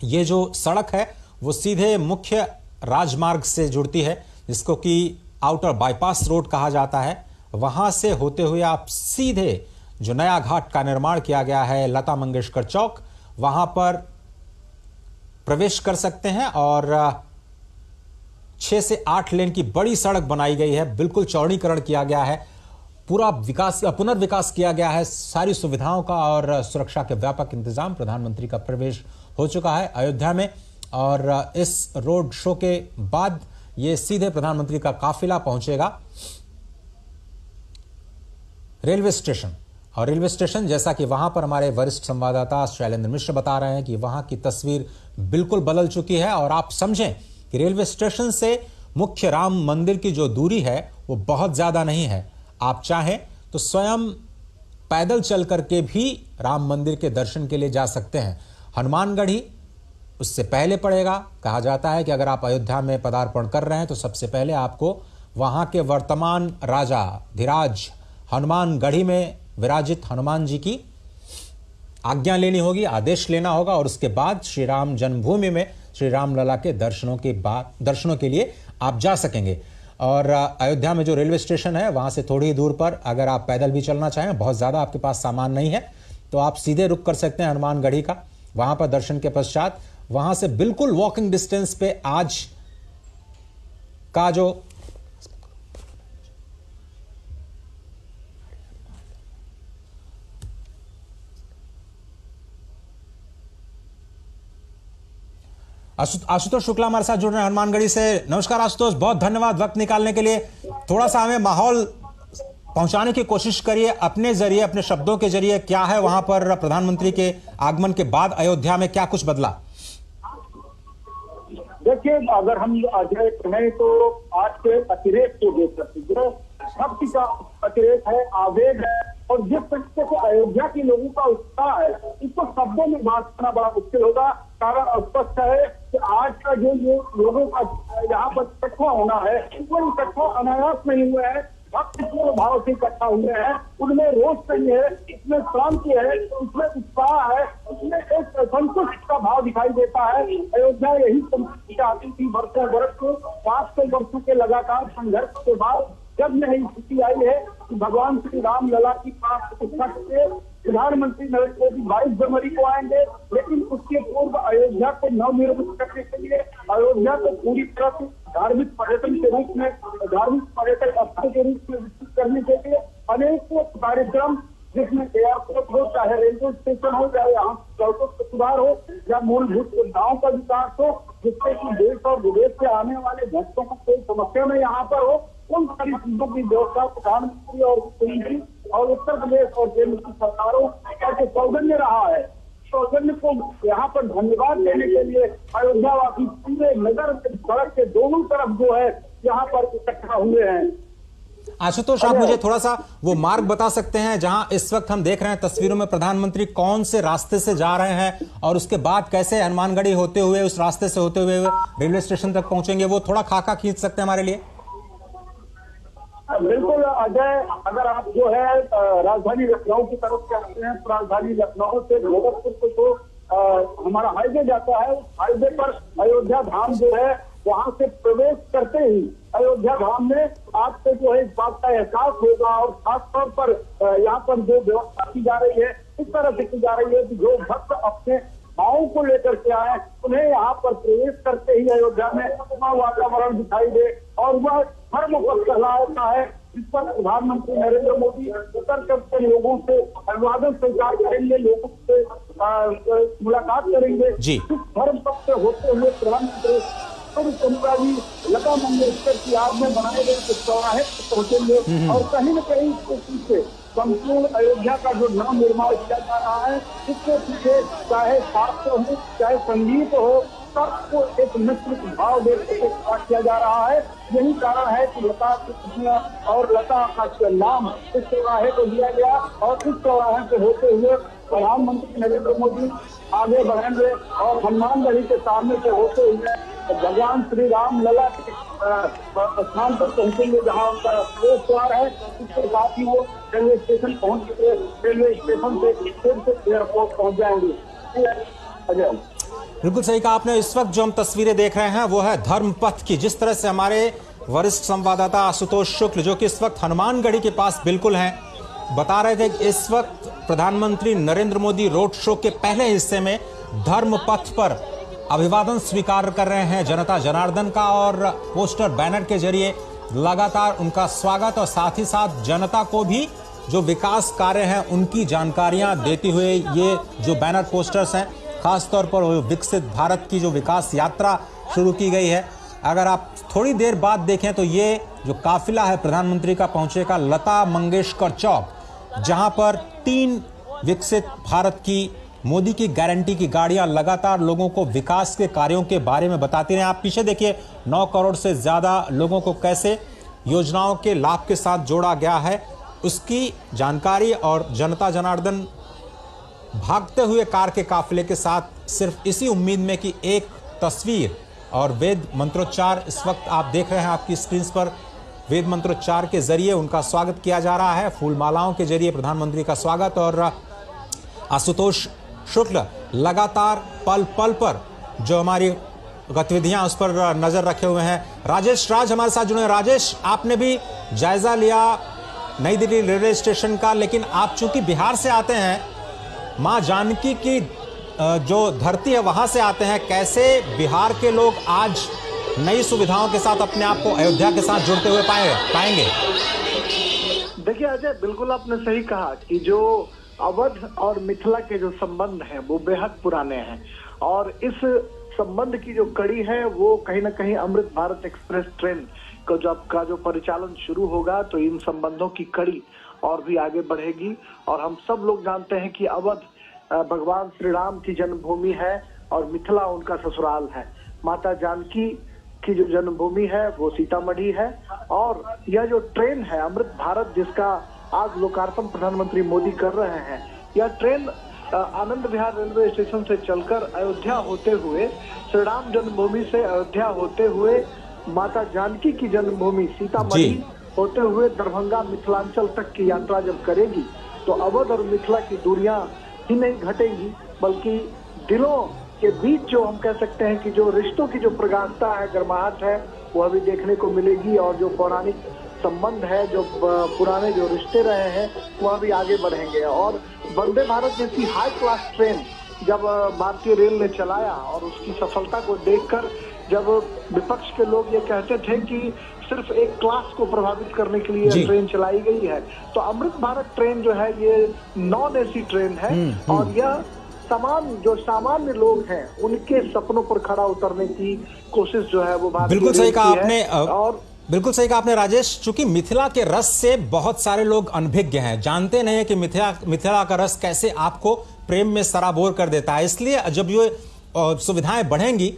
ये जो सड़क है वो सीधे मुख्य राजमार्ग से जुड़ती है, जिसको कि आउटर बाईपास रोड कहा जाता है। वहां से होते हुए आप सीधे जो नया घाट का निर्माण किया गया है लता मंगेशकर चौक, वहां पर प्रवेश कर सकते हैं। और 6 से 8 लेन की बड़ी सड़क बनाई गई है, बिल्कुल चौड़ीकरण किया गया है, पूरा विकास पुनर्विकास किया गया है, सारी सुविधाओं का और सुरक्षा के व्यापक इंतजाम। प्रधानमंत्री का प्रवेश हो चुका है अयोध्या में और इस रोड शो के बाद ये सीधे प्रधानमंत्री का काफिला पहुंचेगा रेलवे स्टेशन। और रेलवे स्टेशन, जैसा कि वहां पर हमारे वरिष्ठ संवाददाता शैलेंद्र मिश्र बता रहे हैं कि वहां की तस्वीर बिल्कुल बदल चुकी है। और आप समझें कि रेलवे स्टेशन से मुख्य राम मंदिर की जो दूरी है वो बहुत ज्यादा नहीं है। आप चाहें तो स्वयं पैदल चल करके भी राम मंदिर के दर्शन के लिए जा सकते हैं। हनुमानगढ़ी उससे पहले पड़ेगा। कहा जाता है कि अगर आप अयोध्या में पदार्पण कर रहे हैं तो सबसे पहले आपको वहां के वर्तमान राजा धीराज हनुमानगढ़ी में विराजित हनुमान जी की आज्ञा लेनी होगी, आदेश लेना होगा, और उसके बाद श्री राम जन्मभूमि में श्री राम लला के दर्शनों के लिए आप जा सकेंगे। और अयोध्या में जो रेलवे स्टेशन है वहां से थोड़ी ही दूर पर अगर आप पैदल भी चलना चाहें, बहुत ज्यादा आपके पास सामान नहीं है, तो आप सीधे रुक कर सकते हैं हनुमानगढ़ी का। वहां पर दर्शन के पश्चात वहां से बिल्कुल वॉकिंग डिस्टेंस पे आज का जो आशुतोष शुक्ला हमारे साथ जुड़ रहे हैं हनुमानगढ़ी से। नमस्कार आशुतोष, बहुत धन्यवाद वक्त निकालने के लिए। थोड़ा सा हमें माहौल पहुंचाने की कोशिश करिए अपने जरिए, अपने शब्दों के जरिए। क्या है वहां पर प्रधानमंत्री के आगमन के बाद अयोध्या में क्या कुछ बदला? देखिए, अगर हम अजय कहें तो आज के अतिरेक को देख सकते, जो भक्ति का अतिरेक है, आवेग है, और जिस तरीके से अयोध्या के लोगों का उत्साह है, इसको शब्दों में बात करना बड़ा मुश्किल होगा। कारण स्पष्ट है कि आज का जो लोगों का यहाँ पर इकट्ठा होना है, वो इकट्ठा अनायास नहीं हुए हैं, भक्तिपूर्ण भाव से इकट्ठा हुए हैं। उनमें रोष नहीं है, इसमें शांति है, उसमें उत्साह है, उसमें एक संतुष्ट का भाव दिखाई देता है। अयोध्या यही संतुष्टि चाहती थी वर्षों वर्ष को, 500 वर्षों के लगातार संघर्ष के बाद जब यह स्थिति आई है कि भगवान श्री राम लला की प्रतिष्ठा से प्रधानमंत्री नरेंद्र मोदी 22 जनवरी को आएंगे, लेकिन उसके पूर्व अयोध्या को नवनिर्मित करने के लिए, अयोध्या को पूरी तरह से धार्मिक पर्यटन के रूप में, धार्मिक पर्यटन स्थल के रूप में विकसित करने के लिए अनेकों कार्यक्रम, जिसमें एयरपोर्ट हो, चाहे रेलवे स्टेशन हो, चाहे यहाँ सड़कों का सुधार हो, या मूलभूत सुविधाओं का विकास हो, जिससे कि देश और विदेश से आने वाले भक्तों को कोई समस्या में यहाँ पर हो, उन सारी चीजों की व्यवस्था प्रधानमंत्री और उत्तर प्रदेश और केंद्र की सरकारों का जो सौजन्य रहा है, सौजन्य को यहाँ पर धन्यवाद देने के लिए अयोध्यावासी पूरे नगर सड़क के दोनों तरफ जो है यहाँ पर इकट्ठा हुए हैं। आशुतोष, आप मुझे थोड़ा सा वो मार्ग बता सकते हैं जहां इस वक्त हम देख रहे हैं तस्वीरों में प्रधानमंत्री कौन से रास्ते से जा रहे हैं और उसके बाद कैसे हनुमानगढ़ी होते हुए उस रास्ते से होते हुए रेलवे स्टेशन तक पहुंचेंगे? वो थोड़ा खाका खींच सकते हैं हमारे लिए? बिल्कुल अजय, अगर आप जो है राजधानी लखनऊ की तरफ चलते हैं, राजधानी लखनऊ से गोरखपुर को जो हमारा हाईवे जाता है, उस हाईवे पर अयोध्या धाम जो है वहां से प्रवेश करते ही अयोध्या धाम में आपको जो है इस बात का एहसास होगा। और खासतौर पर यहाँ पर जो व्यवस्था की जा रही है, इस तरह से की जा रही है कि जो भक्त अपने भावों को लेकर के आए, उन्हें यहाँ पर प्रवेश करते ही अयोध्या में अपना वातावरण दिखाई दे और वह धर्म पर कहलाता है, जिस पर प्रधानमंत्री नरेंद्र मोदी उतर कर लोगों से अभिवादन स्वीकार करेंगे, लोगों से मुलाकात करेंगे। इस धर्म पथ से होते हुए प्रधानमंत्री लता मंगेशकर की याद में बनाए गए चौराहे पहुंचेंगे और कहीं न कहीं इसके पीछे संपूर्ण अयोध्या का जो नव निर्माण किया जा रहा है, इसके पीछे चाहे शास्त्र हो, चाहे संगीत हो, सबको एक मिश्रित भाव देकर किया जा रहा है। यही कारण है कि लता और लता का नाम इस चौराहे को दिया गया और इस चौराहे से होते हुए प्रधानमंत्री नरेंद्र मोदी आगे बढ़ेंगे और हनुमानगढ़ी के सामने से होते हुए भगवान श्री राम लला के स्थान पर पहुंचेंगे, जहां उनका प्रवेश द्वार है। इसके साथ ही वो रेलवे स्टेशन पहुंच चुके, रेलवे स्टेशन से फिर से एयरपोर्ट पहुंच जाएंगे। अजय, बिल्कुल सही कहा आपने। इस वक्त जो हम तस्वीरें देख रहे हैं वो है धर्मपथ की। जिस तरह से हमारे वरिष्ठ संवाददाता आशुतोष शुक्ल, जो कि इस वक्त हनुमानगढ़ी के पास बिल्कुल हैं, बता रहे थे कि इस वक्त प्रधानमंत्री नरेंद्र मोदी रोड शो के पहले हिस्से में धर्मपथ पर अभिवादन स्वीकार कर रहे हैं जनता जनार्दन का, और पोस्टर बैनर के जरिए लगातार उनका स्वागत और साथ ही साथ जनता को भी जो विकास कार्य हैं उनकी जानकारियां देते हुए ये जो बैनर पोस्टर्स हैं, खासतौर पर विकसित भारत की जो विकास यात्रा शुरू की गई है। अगर आप थोड़ी देर बाद देखें तो ये जो काफिला है प्रधानमंत्री का पहुंचेगा लता मंगेशकर चौक, जहां पर 3 विकसित भारत की मोदी की गारंटी की गाड़ियां लगातार लोगों को विकास के कार्यों के बारे में बताती रहे। आप पीछे देखिए 9 करोड़ से ज्यादा लोगों को कैसे योजनाओं के लाभ के साथ जोड़ा गया है, उसकी जानकारी और जनता जनार्दन भागते हुए कार के काफिले के साथ सिर्फ इसी उम्मीद में कि एक तस्वीर और वेद मंत्रोच्चार इस वक्त आप देख रहे हैं आपकी स्क्रीन पर, वेद मंत्रोच्चार के जरिए उनका स्वागत किया जा रहा है, फूल मालाओं के जरिए प्रधानमंत्री का स्वागत। और आशुतोष शुक्ल लगातार पल पल पर जो हमारी गतिविधियां उस पर नजर रखे हुए हैं। राजेश राज हमारे साथ जुड़े हैं। राजेश, आपने भी जायजा लिया नई दिल्ली रेलवे स्टेशन का, लेकिन आप चूंकि बिहार से आते हैं, मां जानकी की जो धरती है वहां से आते हैं, कैसे बिहार के लोग आज नई सुविधाओं के साथ अपने आप को अयोध्या के साथ जुड़ते हुए पाएंगे? देखिए अजय, बिल्कुल आपने सही कहा कि जो अवध और मिथिला के जो संबंध हैं वो बेहद पुराने हैं, और इस संबंध की जो कड़ी है वो कहीं ना कहीं अमृत भारत एक्सप्रेस ट्रेन का जो परिचालन शुरू होगा तो इन संबंधों की कड़ी और भी आगे बढ़ेगी। और हम सब लोग जानते हैं कि अवध भगवान श्री राम की जन्मभूमि है और मिथिला उनका ससुराल है। माता जानकी की जो जन्मभूमि है वो सीतामढ़ी है, और यह जो ट्रेन है अमृत भारत जिसका आज लोकार्पण प्रधानमंत्री मोदी कर रहे हैं, यह train Anand Vihar railway station से चलकर अयोध्या होते हुए, श्री राम जन्मभूमि से अयोध्या होते हुए, माता जानकी की जन्मभूमि सीतामढ़ी होते हुए दरभंगा मिथिलांचल तक की यात्रा जब करेगी तो अवध और मिथिला की दूरियां ही नहीं घटेंगी, बल्कि दिलों के बीच जो हम कह सकते हैं कि जो रिश्तों की जो प्रगाढ़ता है, गर्माहट है, वह भी देखने को मिलेगी। और जो पौराणिक संबंध है, जो पुराने जो रिश्ते रहे हैं, वह भी आगे बढ़ेंगे। और वंदे भारत जैसी हाई क्लास ट्रेन जब भारतीय रेल ने चलाया और उसकी सफलता को देखकर जब विपक्ष के लोग ये कहते थे कि सिर्फ एक क्लास को प्रभावित करने के लिए ट्रेन चलाई गई है, तो अमृत भारत ट्रेन जो है ये नॉन एसी ट्रेन है, और यह जो सामान्य लोग हैं उनके सपनों पर खड़ा उतरने की कोशिश जो है वो बिल्कुल सही कहा आपने। और बिल्कुल सही कहा आपने राजेश, चूंकि मिथिला के रस से बहुत सारे लोग अनभिज्ञ हैं, जानते नहीं है कि मिथिला का रस कैसे आपको प्रेम में सराबोर कर देता है। इसलिए जब ये सुविधाएं बढ़ेंगी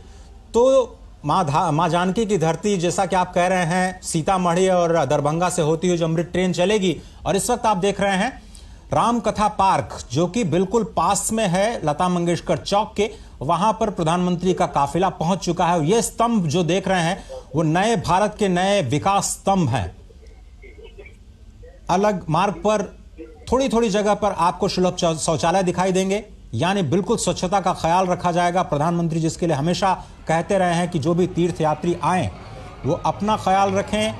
तो माँ जानकी की धरती, जैसा कि आप कह रहे हैं, सीतामढ़ी और दरभंगा से होती हुई जो अमृत ट्रेन चलेगी। और इस वक्त आप देख रहे हैं राम कथा पार्क, जो कि बिल्कुल पास में है लता मंगेशकर चौक के, वहां पर प्रधानमंत्री का काफिला पहुंच चुका है। ये स्तंभ जो देख रहे हैं वो नए भारत के नए विकास स्तंभ हैं। अलग मार्ग पर थोड़ी थोड़ी जगह पर आपको सुलभ शौचालय दिखाई देंगे, यानी बिल्कुल स्वच्छता का ख्याल रखा जाएगा। प्रधानमंत्री जिसके लिए हमेशा कहते रहे हैं कि जो भी तीर्थयात्री आए वो अपना ख्याल रखें,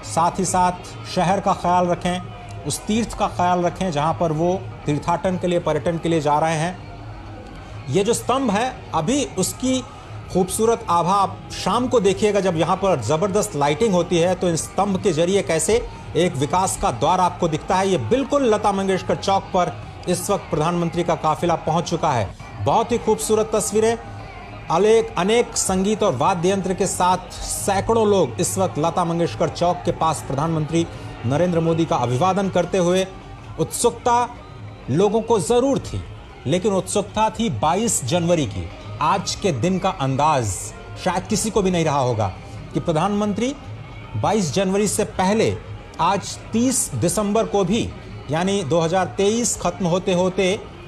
साथ ही साथ शहर का ख्याल रखें, उस तीर्थ का ख्याल रखें जहां पर वो तीर्थाटन के लिए, पर्यटन के लिए जा रहे हैं। ये जो स्तंभ है अभी उसकी खूबसूरत आभा आप शाम को देखिएगा, जब यहाँ पर जबरदस्त लाइटिंग होती है तो इन स्तंभ के जरिए कैसे एक विकास का द्वार आपको दिखता है। ये बिल्कुल लता मंगेशकर चौक पर इस वक्त प्रधानमंत्री का काफिला पहुंच चुका है। बहुत ही खूबसूरत तस्वीरें, अनेक संगीत और वाद्य यंत्र के साथ सैकड़ों लोग इस वक्त लता मंगेशकर चौक के पास प्रधानमंत्री नरेंद्र मोदी का अभिवादन करते हुए। उत्सुकता लोगों को जरूर थी, लेकिन उत्सुकता थी 22 जनवरी की। आज के दिन का अंदाज शायद किसी को भी नहीं रहा होगा कि प्रधानमंत्री 22 जनवरी से पहले आज 30 दिसंबर को भी, यानी 2023 खत्म होते होते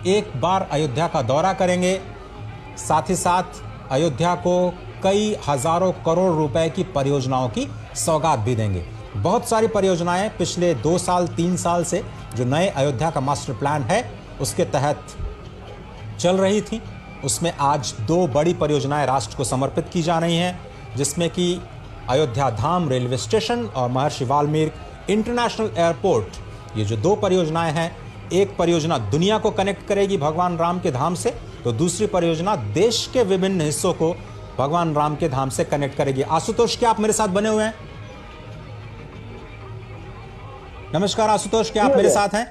एक बार अयोध्या का दौरा करेंगे। साथ ही साथ अयोध्या को कई हजारों करोड़ रुपए की परियोजनाओं की सौगात भी देंगे। बहुत सारी परियोजनाएं पिछले 2 साल 3 साल से, जो नए अयोध्या का मास्टर प्लान है उसके तहत चल रही थी, उसमें आज 2 बड़ी परियोजनाएं राष्ट्र को समर्पित की जा रही हैं, जिसमें कि अयोध्या धाम रेलवे स्टेशन और महर्षि वाल्मीकि इंटरनेशनल एयरपोर्ट। ये जो 2 परियोजनाएं हैं, एक परियोजना दुनिया को कनेक्ट करेगी भगवान राम के धाम से, तो दूसरी परियोजना देश के विभिन्न हिस्सों को भगवान राम के धाम से कनेक्ट करेगी। आशुतोष, क्या आप मेरे साथ बने हुए हैं? नमस्कार आशुतोष, क्या आप मेरे साथ हैं?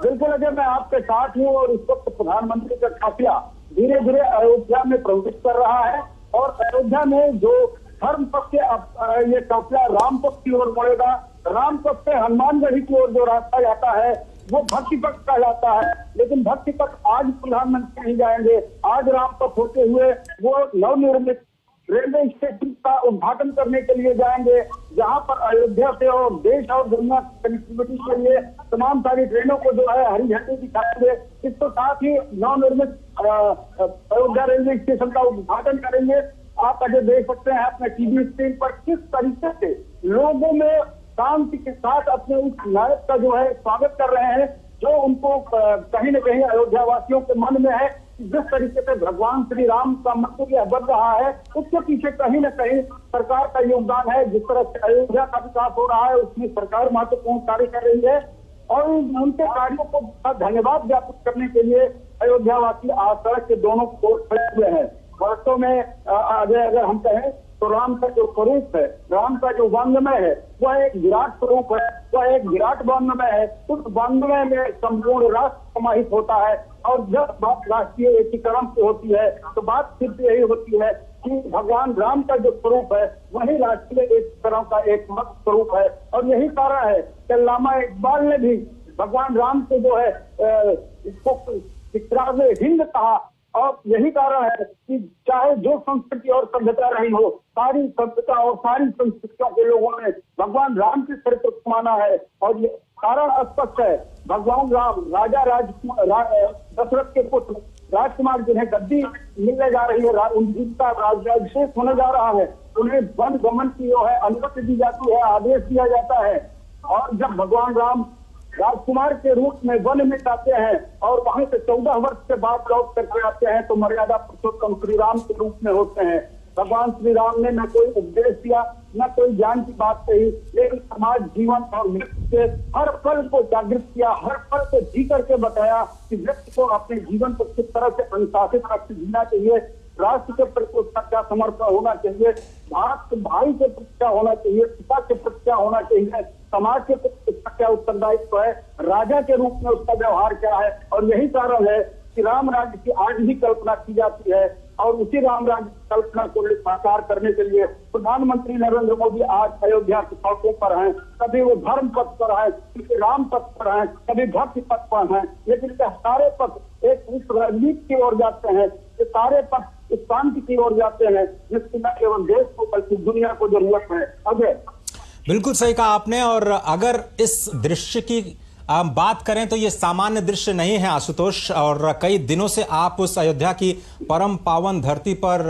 बिल्कुल अजय, मैं आपके साथ हूँ और इस वक्त प्रधानमंत्री का काफिला धीरे धीरे अयोध्या में प्रवेश कर रहा है और अयोध्या में जो धर्म पक्ष ये काफिला राम पक्ष की ओर मुड़ेगा। राम पक्ष से हनुमानगढ़ी की ओर जो रास्ता जाता है वो भक्ति पक्ष कहलाता है, लेकिन भक्ति पक्ष आज प्रधानमंत्री नहीं जाएंगे। आज राम पक्ष होते हुए वो नवनिर्मित रेलवे स्टेशन का उद्घाटन करने के लिए जाएंगे, जहां पर अयोध्या से और देश और दुनिया की कनेक्टिविटी के लिए तमाम सारी ट्रेनों को जो है हरी झंडी दिखाएंगे। इसके साथ ही नवनिर्मित अयोध्या रेलवे स्टेशन का उद्घाटन करेंगे। आप अजय देख सकते हैं अपने टीवी स्क्रीन पर किस तरीके से लोगों में शांति के साथ अपने उस नायक का जो है स्वागत कर रहे हैं, जो उनको कहीं न कहीं अयोध्या वासियों के मन में है। जिस तरीके से भगवान श्री राम का मंदिर बढ़ रहा है, उसके पीछे कहीं न कहीं सरकार का योगदान है। जिस तरह से अयोध्या का विकास हो रहा है, उसमें सरकार महत्वपूर्ण कार्य कर रही है और उनके कार्यों को धन्यवाद ज्ञापित करने के लिए अयोध्या वासी आज सड़क के दोनों ओर खड़े हुए हैं। वास्तव में अगर हम कहें तो राम का जो स्वरूप है, राम का जो वांग्मय है, वह एक विराट स्वरूप है, वह एक विराट वांग्मय है। उस वांग्मय में संपूर्ण राष्ट्र समाहित होता है और जब बात राष्ट्रीय एकीकरण की होती है तो बात सिर्फ यही होती है कि भगवान राम का जो स्वरूप है वही राष्ट्रीय एकीकरण का एकमात्र स्वरूप है। और यही कारण है कि अल्लामा इकबाल ने भी भगवान राम को जो है इसको हिंद कहा। और यही कारण है कि चाहे जो संस्कृति और सभ्यता रही हो, सारी सभ्यता और सारी संस्कृतियों के लोगों ने भगवान राम के चरित्र को माना है। और ये कारण स्पष्ट है, भगवान राम राजा दशरथ के पुत्र राजकुमार जिन्हें गद्दी मिलने जा रही है, उनका राज्याभिषेक होने जा रहा है, उन्हें वन गमन की जो है अनुमति दी जाती है, आदेश दिया जाता है। और जब भगवान राम राजकुमार के रूप में वन में जाते हैं और वहां से 14 वर्ष के बाद लौट करके आते हैं तो मर्यादा पुरुषोत्तम श्री राम के रूप में होते हैं। भगवान श्री राम ने न कोई उपदेश दिया, न कोई ज्ञान की बात कही, लेकिन समाज, जीवन और मृत्यु से हर पल को जागृत किया, हर पल को जी करके बताया कि व्यक्ति को अपने जीवन को किस तरह से अनुशासित रख जीना चाहिए, राष्ट्र के प्रति उसका क्या समर्पण होना चाहिए, भारत के भाई के प्रति क्या होना चाहिए, पिता के प्रति क्या होना चाहिए, समाज के प्रति उसका क्या उत्तरदायित्व है, राजा के रूप में उसका व्यवहार क्या है। और यही कारण है कि राम राज्य की आज भी कल्पना की जाती है और उसी राम राज्य की कल्पना को साकार करने के लिए प्रधानमंत्री नरेंद्र मोदी आज अयोध्या के सड़कों पर हैं। कभी वो धर्म पथ पर है, कभी राम पथ पर है, कभी भक्ति पथ पर है, लेकिन सारे पथ एक राजनीति की ओर जाते हैं, ये सारे पथ इस शांति की ओर जाते हैं जिसकी न केवल देश को बल्कि दुनिया को जरूरत है। अजय, बिल्कुल सही कहा आपने। और अगर इस दृश्य की बात करें तो ये सामान्य दृश्य नहीं है आशुतोष, और कई दिनों से आप उस अयोध्या की परम पावन धरती पर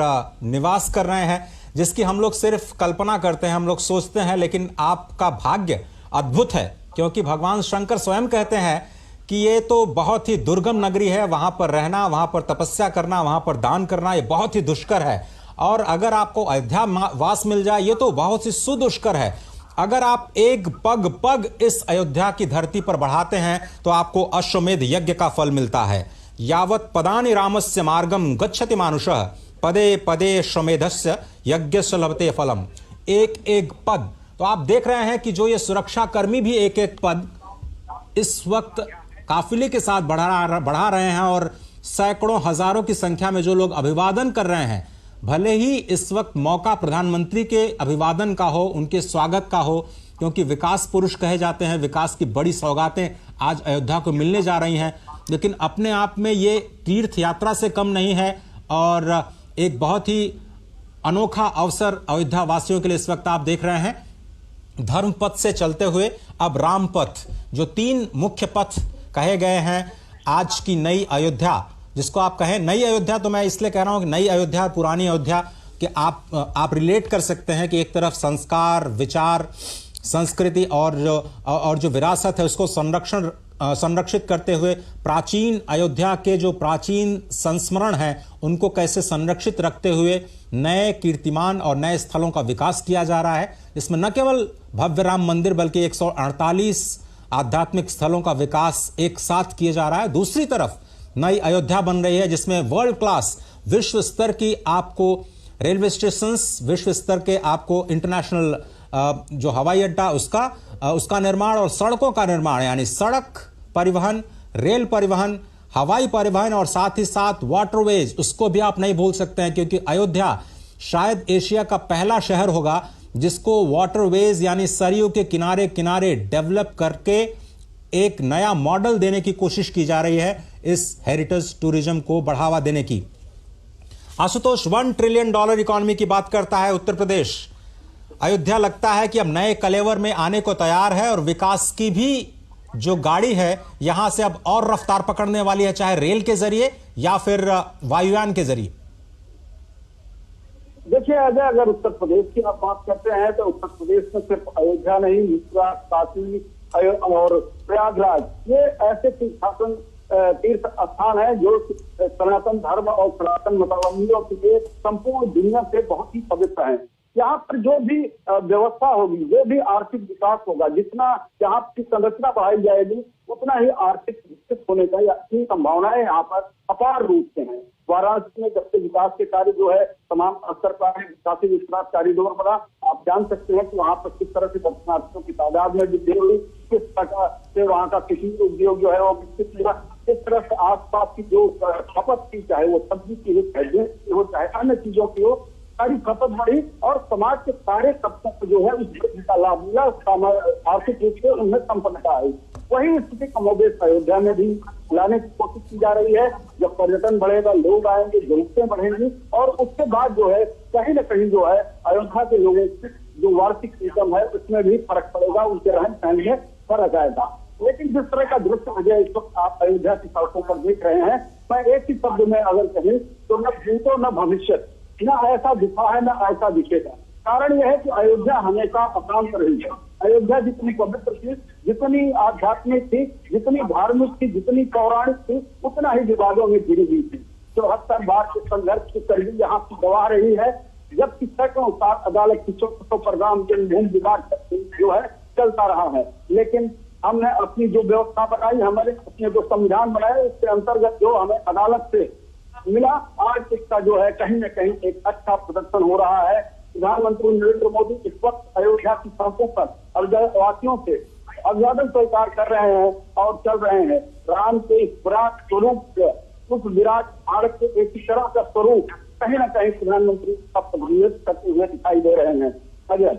निवास कर रहे हैं, जिसकी हम लोग सिर्फ कल्पना करते हैं, हम लोग सोचते हैं, लेकिन आपका भाग्य अद्भुत है, क्योंकि भगवान शंकर स्वयं कहते हैं कि ये तो बहुत ही दुर्गम नगरी है, वहां पर रहना, वहां पर तपस्या करना, वहां पर दान करना, ये बहुत ही दुष्कर है। और अगर आपको अयोध्या वास मिल जाए, ये तो बहुत ही सुदुष्कर है। अगर आप एक पग इस अयोध्या की धरती पर बढ़ाते हैं तो आपको अश्वमेध यज्ञ का फल मिलता है। यावत पदानि रामस्य मार्गम गच्छति मानुषः पदे पदे अश्वमेधस्य यज्ञस्य लभते फलम। एक एक पद, तो आप देख रहे हैं कि जो ये सुरक्षा कर्मी भी एक एक पद इस वक्त काफिले के साथ बढ़ा रहे हैं और सैकड़ों हजारों की संख्या में जो लोग अभिवादन कर रहे हैं। भले ही इस वक्त मौका प्रधानमंत्री के अभिवादन का हो, उनके स्वागत का हो, क्योंकि विकास पुरुष कहे जाते हैं, विकास की बड़ी सौगातें आज अयोध्या को मिलने जा रही हैं, लेकिन अपने आप में ये तीर्थ यात्रा से कम नहीं है और एक बहुत ही अनोखा अवसर अयोध्या वासियों के लिए इस वक्त आप देख रहे हैं। धर्म पथ से चलते हुए अब राम पथ, जो 3 मुख्य पथ कहे गए हैं आज की नई अयोध्या, जिसको आप कहें नई अयोध्या, तो मैं इसलिए कह रहा हूं कि नई अयोध्या और पुरानी अयोध्या कि आप रिलेट कर सकते हैं कि एक तरफ संस्कार, विचार, संस्कृति और जो विरासत है उसको संरक्षण संरक्षित करते हुए प्राचीन अयोध्या के जो प्राचीन संस्मरण हैं उनको कैसे संरक्षित रखते हुए नए कीर्तिमान और नए स्थलों का विकास किया जा रहा है। इसमें न केवल भव्य राम मंदिर बल्कि 148 आध्यात्मिक स्थलों का विकास एक साथ किया जा रहा है। दूसरी तरफ नई अयोध्या बन रही है जिसमें वर्ल्ड क्लास विश्व स्तर की आपको रेलवे स्टेशंस, विश्व स्तर के आपको इंटरनेशनल जो हवाई अड्डा उसका निर्माण और सड़कों का निर्माण, यानी सड़क परिवहन, रेल परिवहन, हवाई परिवहन और साथ ही साथ वाटरवेज, उसको भी आप नहीं भूल सकते हैं क्योंकि अयोध्या शायद एशिया का पहला शहर होगा जिसको वाटरवेज यानी सरयू के किनारे किनारे डेवलप करके एक नया मॉडल देने की कोशिश की जा रही है इस हेरिटेज टूरिज्म को बढ़ावा देने की। आशुतोष, $1 ट्रिलियन इकोनॉमी की बात करता है उत्तर प्रदेश। अयोध्या लगता है कि अब नए कलेवर में आने को तैयार है और विकास की भी जो गाड़ी है यहां से अब और रफ्तार पकड़ने वाली है, चाहे रेल के जरिए या फिर वायुयान के जरिए। देखिए अजय, अगर उत्तर प्रदेश की आप बात करते हैं तो उत्तर प्रदेश में सिर्फ अयोध्या नहीं, मथुरा, काशी और प्रयागराज ये ऐसे तीर्थ स्थान है जो सनातन धर्म और सनातन मतावलंबियों के लिए संपूर्ण दुनिया से बहुत ही पवित्र है। यहाँ पर जो भी व्यवस्था होगी, जो भी आर्थिक विकास होगा, जितना यहाँ की संरचना बढ़ाई जाएगी उतना ही आर्थिक विकसित होने की संभावनाएं यहाँ पर अपार रूप से हैं। वाराणसी में जब से विकास के कार्य जो है तमाम स्तर पर काशी विश्वनाथ कॉरिडोर बना, आप जान सकते हैं कि वहाँ पर किस तरह से दर्शनार्थियों की तादाद में वृद्धि हुई, किस प्रकार से वहाँ का कृषि उद्योग जो है वो विकसित हुआ, किस तरह से आसपास की जो खपत की, चाहे वो सब्जी की हो चाहे अन्य चीजों की हो, सारी खपत बढ़ी और समाज के सारे तबकों को जो है उसका लाभ मिला, आर्थिक रूप से उनमें संपन्नता आई। वही स्थिति कमोबेश अयोध्या में भी लाने की कोशिश की जा रही है। जब पर्यटन बढ़ेगा, लोग आएंगे, जरूरतें बढ़ेंगी और उसके बाद जो है कहीं न कहीं जो है अयोध्या के लोगों की जो वार्षिक इनकम है उसमें भी फर्क पड़ेगा, उनके रहन सहन में फर्क आएगा। लेकिन जिस तरह का दृश्य मुझे इस वक्त आप अयोध्या की सड़कों पर देख रहे हैं, मैं एक ही शब्द में अगर कहें तो न भूतो न भविष्य, न ऐसा दिखा है न ऐसा दिखेगा। कारण यह है कि अयोध्या हमेशा अशांत रही है। अयोध्या जितनी पवित्र थी, जितनी आध्यात्मिक थी, जितनी धार्मिक थी, जितनी पौराणिक थी, उतना ही विवादों में घिरी हुई थी। 74 बार के संघर्ष की कड़ी यहाँ की गवाह रही है, जबकि सैकड़ों साल अदालत की चौकों पर राम जन्मभूमि विवाद जो है चलता रहा है। लेकिन हमने अपनी जो व्यवस्था बनाई, हमारे अपने जो संविधान बनाए, उसके अंतर्गत जो हमें अदालत से मिला, आज इसका जो है कहीं न कहीं एक अच्छा प्रदर्शन हो रहा है। प्रधानमंत्री नरेंद्र मोदी इस वक्त अयोध्या की सड़कों पर अयोध्यावासियों से अभिवादन स्वीकार कर रहे हैं और चल रहे हैं। राम के इस विराट स्वरूप, उस विराट भारत के एक ही तरह का स्वरूप कहीं न कहीं प्रधानमंत्री करते हुए दिखाई दे रहे हैं। अजय,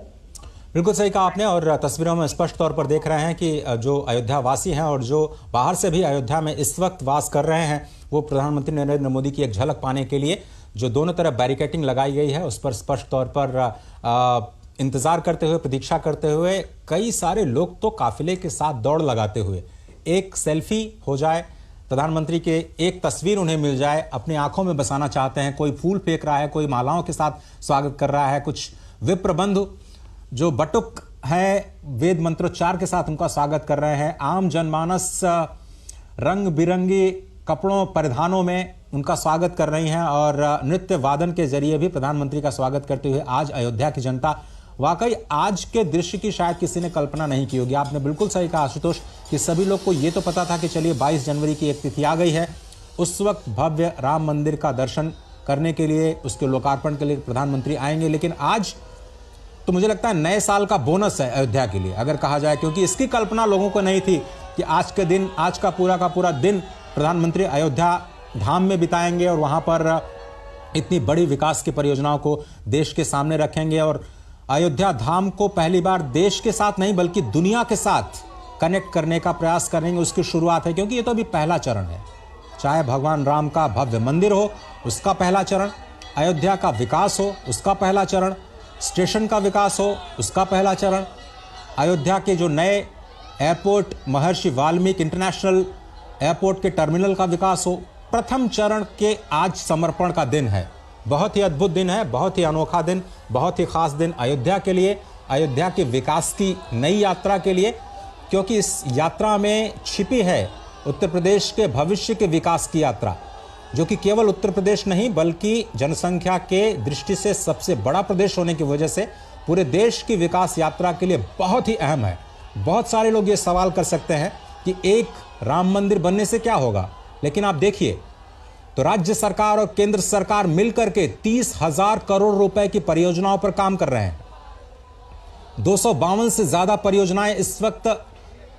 बिल्कुल सही कहा आपने और तस्वीरों में स्पष्ट तौर पर देख रहे हैं कि जो अयोध्या वासी हैं और जो बाहर से भी अयोध्या में इस वक्त वास कर रहे हैं वो प्रधानमंत्री नरेंद्र मोदी की एक झलक पाने के लिए जो दोनों तरफ बैरिकेडिंग लगाई गई है उस पर स्पष्ट तौर पर इंतजार करते हुए, प्रतीक्षा करते हुए कई सारे लोग तो काफिले के साथ दौड़ लगाते हुए एक सेल्फी हो जाए, प्रधानमंत्री के एक तस्वीर उन्हें मिल जाए, अपनी आंखों में बसाना चाहते हैं। कोई फूल फेंक रहा है, कोई मालाओं के साथ स्वागत कर रहा है, कुछ विप्र बंधु जो बटुक है वेद मंत्रोच्चार के साथ उनका स्वागत कर रहे हैं। आम जनमानस रंग बिरंगी कपड़ों परिधानों में उनका स्वागत कर रही हैं और नृत्य वादन के जरिए भी प्रधानमंत्री का स्वागत करते हुए आज अयोध्या की जनता, वाकई आज के दृश्य की शायद किसी ने कल्पना नहीं की होगी। आपने बिल्कुल सही कहा आशुतोष कि सभी लोग को ये तो पता था कि चलिए 22 जनवरी की एक तिथि आ गई है, उस वक्त भव्य राम मंदिर का दर्शन करने के लिए, उसके लोकार्पण के लिए प्रधानमंत्री आएंगे। लेकिन आज तो मुझे लगता है नए साल का बोनस है अयोध्या के लिए अगर कहा जाए, क्योंकि इसकी कल्पना लोगों को नहीं थी कि आज के दिन, आज का पूरा दिन प्रधानमंत्री अयोध्या धाम में बिताएंगे और वहां पर इतनी बड़ी विकास की परियोजनाओं को देश के सामने रखेंगे और अयोध्या धाम को पहली बार देश के साथ नहीं बल्कि दुनिया के साथ कनेक्ट करने का प्रयास करेंगे। उसकी शुरुआत है, क्योंकि ये तो अभी पहला चरण है। चाहे भगवान राम का भव्य मंदिर हो उसका पहला चरण, अयोध्या का विकास हो उसका पहला चरण, स्टेशन का विकास हो उसका पहला चरण, अयोध्या के जो नए एयरपोर्ट महर्षि वाल्मीकि इंटरनेशनल एयरपोर्ट के टर्मिनल का विकास हो, प्रथम चरण के आज समर्पण का दिन है। बहुत ही अद्भुत दिन है, बहुत ही अनोखा दिन, बहुत ही खास दिन अयोध्या के लिए, अयोध्या के विकास की नई यात्रा के लिए। क्योंकि इस यात्रा में छिपी है उत्तर प्रदेश के भविष्य के विकास की यात्रा, जो कि केवल उत्तर प्रदेश नहीं बल्कि जनसंख्या के दृष्टि से सबसे बड़ा प्रदेश होने की वजह से पूरे देश की विकास यात्रा के लिए बहुत ही अहम है। बहुत सारे लोग ये सवाल कर सकते हैं कि एक राम मंदिर बनने से क्या होगा, लेकिन आप देखिए तो राज्य सरकार और केंद्र सरकार मिलकर के 30,000 करोड़ रुपए की परियोजनाओं पर काम कर रहे हैं। 252 से ज्यादा परियोजनाएं इस वक्त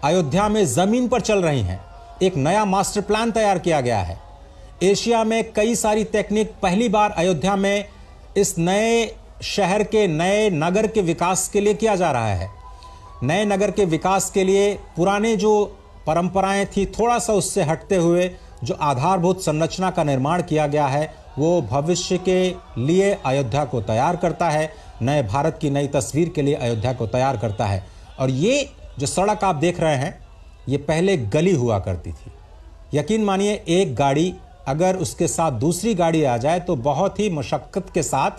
अयोध्या में जमीन पर चल रही हैं। एक नया मास्टर प्लान तैयार किया गया है। एशिया में कई सारी टेक्निक पहली बार अयोध्या में इस नए शहर के नए नगर के विकास के लिए किया जा रहा है। नए नगर के विकास के लिए पुराने जो परंपराएं थी, थोड़ा सा उससे हटते हुए जो आधारभूत संरचना का निर्माण किया गया है, वो भविष्य के लिए अयोध्या को तैयार करता है, नए भारत की नई तस्वीर के लिए अयोध्या को तैयार करता है। और ये जो सड़क आप देख रहे हैं, ये पहले गली हुआ करती थी। यकीन मानिए एक गाड़ी अगर उसके साथ दूसरी गाड़ी आ जाए तो बहुत ही मशक्कत के साथ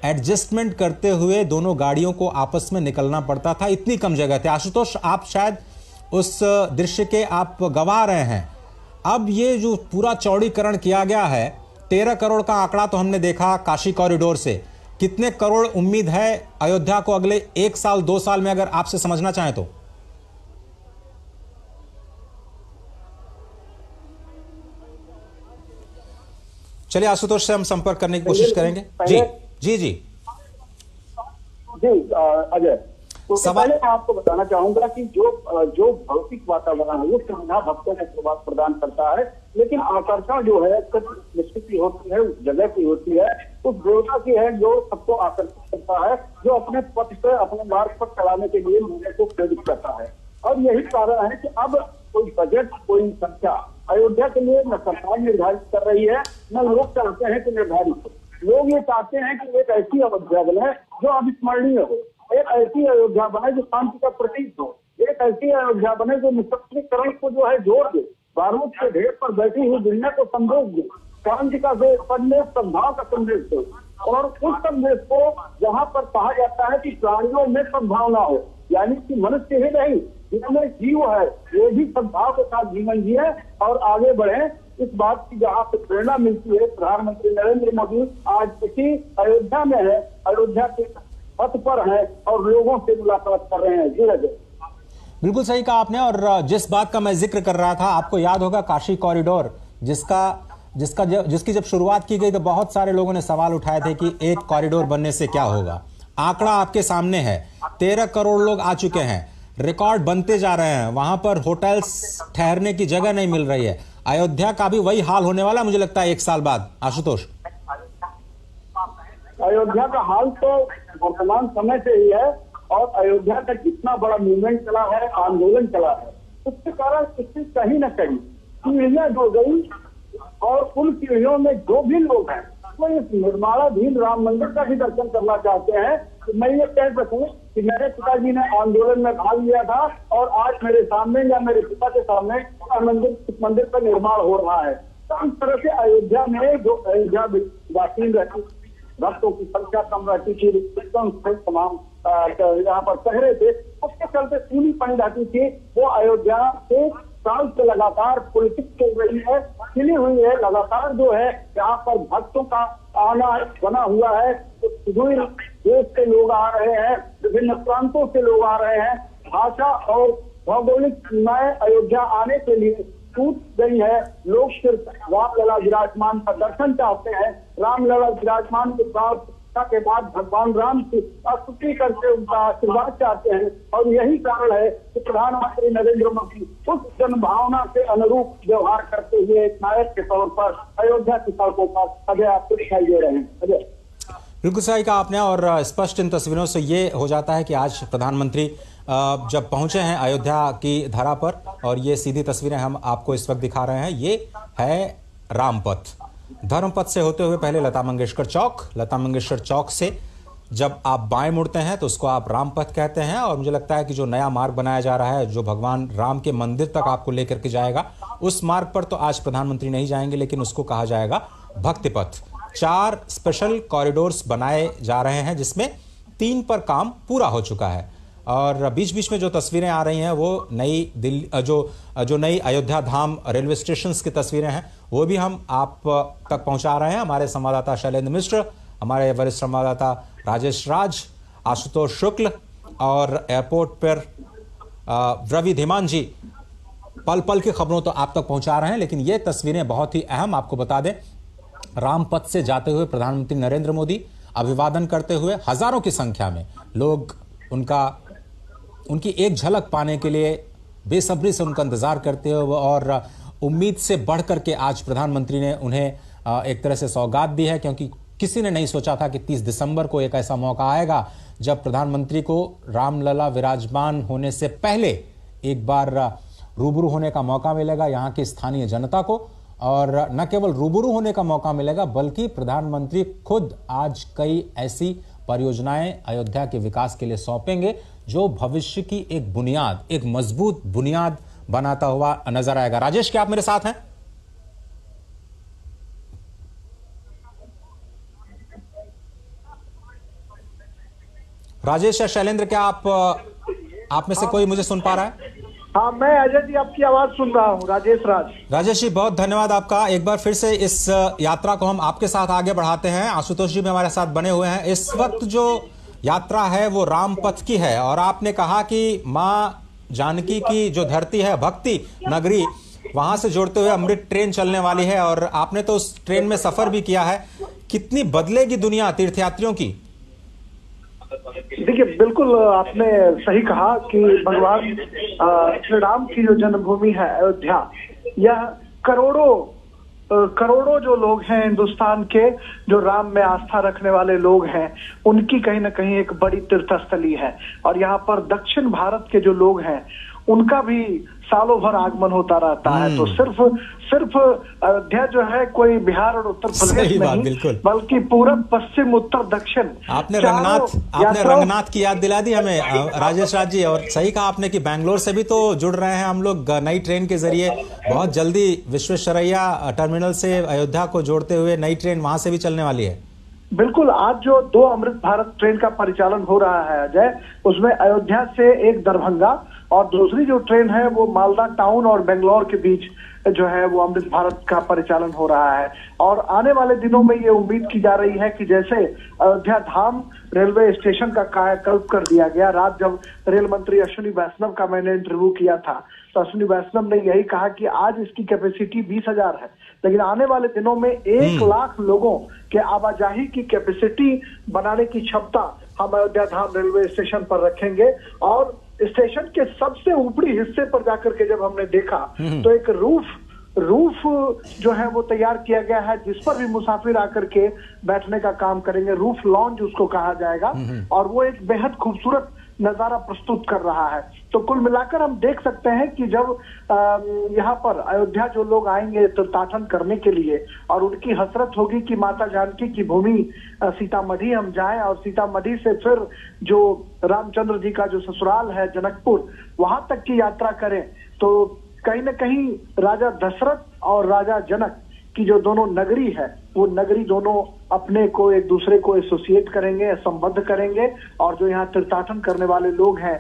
एडजस्टमेंट करते हुए दोनों गाड़ियों को आपस में निकलना पड़ता था, इतनी कम जगह थी। आशुतोष, आप शायद उस दृश्य के आप गवाह रहे हैं। अब ये जो पूरा चौड़ीकरण किया गया है, 13 करोड़ का आंकड़ा तो हमने देखा काशी कॉरिडोर से। कितने करोड़ उम्मीद है अयोध्या को अगले 1 साल 2 साल में, अगर आपसे समझना चाहें तो? चलिए आशुतोष से हम संपर्क करने की कोशिश करेंगे। जी जी जी जी अजय, तो पहले मैं आपको बताना चाहूंगा कि जो भौतिक वातावरण है वो सुविधा भक्तों को प्रदान करता है, लेकिन आकर्षण जो है निश्चित ही होती है, उस जगह की होती है, उस देवता की है जो सबको आकर्षित करता है, जो अपने पथ से अपने मार्ग पर चलाने के लिए लोगों को प्रेरित करता है। और यही कारण है कि अब कोई बजट, कोई संख्या अयोध्या के लिए न सरकार निर्धारित कर रही है, न लोग चाहते हैं कि निर्धारित हो। लोग ये चाहते हैं कि एक ऐसी अयोध्या बने जो अविस्मरणीय हो, एक ऐसी अयोध्या बने जो शांति का प्रतीक हो, एक ऐसी अयोध्या बने जो निशस्त्रीकरण को जो है जोड़ दे, बारूद के ढेर पर बैठी हुई दुनिया को संदेश दे, शांति का संदेश, सद्भाव का संदेश दे। और उस संदेश को जहाँ पर कहा जाता है कि प्राणियों में सद्भावना हो, यानी कि मनुष्य ही नहीं जिनमें जीव है वो भी सद्भाव के साथ जीवन जिए और आगे बढ़े, इस बात की जहाँ पे प्रेरणा मिलती है। प्रधानमंत्री नरेंद्र मोदी आज इसी अयोध्या में है, अयोध्या के पथ पर है और लोगों से मुलाकात कर रहे हैं। जी अजय, बिल्कुल सही कहा आपने। और जिस बात का मैं जिक्र कर रहा था, आपको याद होगा काशी कॉरिडोर, जिसकी जब शुरुआत की गई तो बहुत सारे लोगों ने सवाल उठाए थे कि एक कॉरिडोर बनने से क्या होगा। आंकड़ा आपके सामने है, 13 करोड़ लोग आ चुके हैं, रिकॉर्ड बनते जा रहे हैं, वहां पर होटल्स ठहरने की जगह नहीं मिल रही है। अयोध्या का भी वही हाल होने वाला मुझे लगता है 1 साल बाद। आशुतोष, अयोध्या का हाल तो वर्तमान समय से ही है, और अयोध्या का जितना बड़ा मूवमेंट चला है, आंदोलन चला है, उसके कारण इससे कहीं न कहीं पीढ़ियां जो गई, और उन पीढ़ियों में जो भी लोग हैं वो इस निर्माणाधीन राम मंदिर का भी दर्शन करना चाहते हैं। तो मैं ये कह सकूं कि मेरे पिताजी ने आंदोलन में भाग लिया था और आज मेरे सामने या मेरे पिता के सामने मंदिर का निर्माण हो रहा है। तो इस तरह से अयोध्या में जो अयोध्या वासी रहती, भक्तों की संख्या कम रहती थी, तमाम यहाँ पर पहरे थे, उसके चलते सूनी पड़ी रहती थी। वो अयोध्या से साल से लगातार पॉलिटिक्स चल रही है, खिली हुई है, लगातार जो है यहाँ पर भक्तों का आना बना हुआ है। तो सुदूर देश से लोग आ रहे हैं, विभिन्न प्रांतों से लोग आ रहे हैं। भाषा और भौगोलिक सीमाएं अयोध्या आने के लिए टूट गई है। लोग सिर्फ रामलला विराजमान का दर्शन चाहते हैं, रामलला विराजमान के बाद भगवान राम की स्तुति करके उनका आशीर्वाद चाहते हैं। और यही कारण है कि प्रधानमंत्री नरेंद्र मोदी उस जनभावना के अनुरूप व्यवहार करते हुए एक नायक के तौर पर अयोध्या की सड़कों पर अजय आपको दिखाई दे रहे हैं। अजय, बिल्कुल सही कहा आपने। और स्पष्ट इन तस्वीरों से ये हो जाता है कि आज प्रधानमंत्री जब पहुंचे हैं अयोध्या की धरा पर, और ये सीधी तस्वीरें हम आपको इस वक्त दिखा रहे हैं, ये है रामपथ। धर्मपथ से होते हुए पहले लता मंगेशकर चौक, लता मंगेशकर चौक से जब आप बाएं मुड़ते हैं तो उसको आप रामपथ कहते हैं। और मुझे लगता है कि जो नया मार्ग बनाया जा रहा है, जो भगवान राम के मंदिर तक आपको लेकर के जाएगा, उस मार्ग पर तो आज प्रधानमंत्री नहीं जाएंगे, लेकिन उसको कहा जाएगा भक्ति पथ। 4 स्पेशल कॉरिडोर्स बनाए जा रहे हैं, जिसमें 3 पर काम पूरा हो चुका है। और बीच बीच में जो तस्वीरें आ रही हैं वो नई दिल्ली जो नई अयोध्या धाम रेलवे स्टेशन की तस्वीरें हैं वो भी हम आप तक पहुंचा रहे हैं। हमारे संवाददाता शैलेंद्र मिश्र, हमारे वरिष्ठ संवाददाता राजेश राज, आशुतोष शुक्ल और एयरपोर्ट पर रवि धीमान जी पल पल की खबरों तो आप तक पहुंचा रहे हैं। लेकिन ये तस्वीरें बहुत ही अहम, आपको बता दें, रामपथ से जाते हुए प्रधानमंत्री नरेंद्र मोदी अभिवादन करते हुए हजारों की संख्या में लोग उनकी एक झलक पाने के लिए बेसब्री से उनका इंतजार करते हुए और उम्मीद से बढ़कर के आज प्रधानमंत्री ने उन्हें एक तरह से सौगात दी है, क्योंकि किसी ने नहीं सोचा था कि 30 दिसंबर को एक ऐसा मौका आएगा जब प्रधानमंत्री को रामलला विराजमान होने से पहले एक बार रूबरू होने का मौका मिलेगा यहाँ की स्थानीय जनता को। और न केवल रूबरू होने का मौका मिलेगा बल्कि प्रधानमंत्री खुद आज कई ऐसी परियोजनाएं अयोध्या के विकास के लिए सौंपेंगे जो भविष्य की एक बुनियाद, एक मजबूत बुनियाद बनाता हुआ नजर आएगा। राजेश, क्या आप मेरे साथ हैं? राजेश या शैलेंद्र, क्या आप में से कोई मुझे सुन पा रहा है? हाँ, मैं अजय जी आपकी आवाज सुन रहा हूँ। राजेश जी, बहुत धन्यवाद आपका। एक बार फिर से इस यात्रा को हम आपके साथ आगे बढ़ाते हैं। आशुतोष जी भी हमारे साथ बने हुए हैं। इस वक्त जो यात्रा है वो रामपथ की है और आपने कहा कि माँ जानकी की जो धरती है, भक्ति नगरी, वहां से जोड़ते हुए अमृत ट्रेन चलने वाली है और आपने तो उस ट्रेन में सफर भी किया है। कितनी बदलेगी दुनिया तीर्थयात्रियों की? देखिए, बिल्कुल आपने सही कहा कि भगवान श्री राम की जो जन्मभूमि है अयोध्या, यह करोड़ों जो लोग हैं हिंदुस्तान के, जो राम में आस्था रखने वाले लोग हैं, उनकी कहीं ना कहीं एक बड़ी तीर्थस्थली है। और यहाँ पर दक्षिण भारत के जो लोग हैं उनका भी सालों भर आगमन होता रहता है। तो सिर्फ अयोध्या जो है कोई बिहार और उत्तर प्रदेश नहीं, बल्कि पूरब पश्चिम उत्तर दक्षिण। आपने रंगनाथ की याद दिला दी हमें राजेश राज जी। और सही कहा आपने कि बैंगलोर से भी तो जुड़ रहे हैं हम लोग नई ट्रेन के जरिए। बहुत जल्दी विश्वेश्वरैया टर्मिनल से अयोध्या को जोड़ते हुए नई ट्रेन वहां से भी चलने वाली है। बिल्कुल, आज जो 2 अमृत भारत ट्रेन का परिचालन हो रहा है अजय, उसमें अयोध्या से एक दरभंगा और दूसरी जो ट्रेन है वो मालदा टाउन और बेंगलोर के बीच जो है वो अमृत भारत का परिचालन हो रहा है। और आने वाले दिनों में ये उम्मीद की जा रही है कि जैसे अयोध्या धाम रेलवे स्टेशन का कायाकल्प कर दिया गया, रात जब रेल मंत्री अश्विनी वैष्णव का मैंने इंटरव्यू किया था तो अश्विनी वैष्णव ने यही कहा कि आज इसकी कैपेसिटी 20,000 है, लेकिन आने वाले दिनों में 1 लाख लोगों के आवाजाही की कैपेसिटी बनाने की क्षमता हम अयोध्या धाम रेलवे स्टेशन पर रखेंगे। और स्टेशन के सबसे ऊपरी हिस्से पर जाकर के जब हमने देखा तो एक रूफ जो है वो तैयार किया गया है, जिस पर भी मुसाफिर आकर के बैठने का काम करेंगे। रूफ लॉन्ज उसको कहा जाएगा और वो एक बेहद खूबसूरत नजारा प्रस्तुत कर रहा है। तो कुल मिलाकर हम देख सकते हैं कि जब यहाँ पर अयोध्या जो लोग आएंगे तीर्थाटन करने के लिए और उनकी हसरत होगी कि माता जानकी की भूमि सीतामढ़ी हम जाएं और सीतामढ़ी से फिर जो रामचंद्र जी का जो ससुराल है जनकपुर, वहां तक की यात्रा करें, तो कहीं ना कहीं राजा दशरथ और राजा जनक की जो दोनों नगरी है वो नगरी दोनों अपने को एक दूसरे को एसोसिएट करेंगे, संबद्ध करेंगे। और जो यहाँ तीर्थाटन करने वाले लोग हैं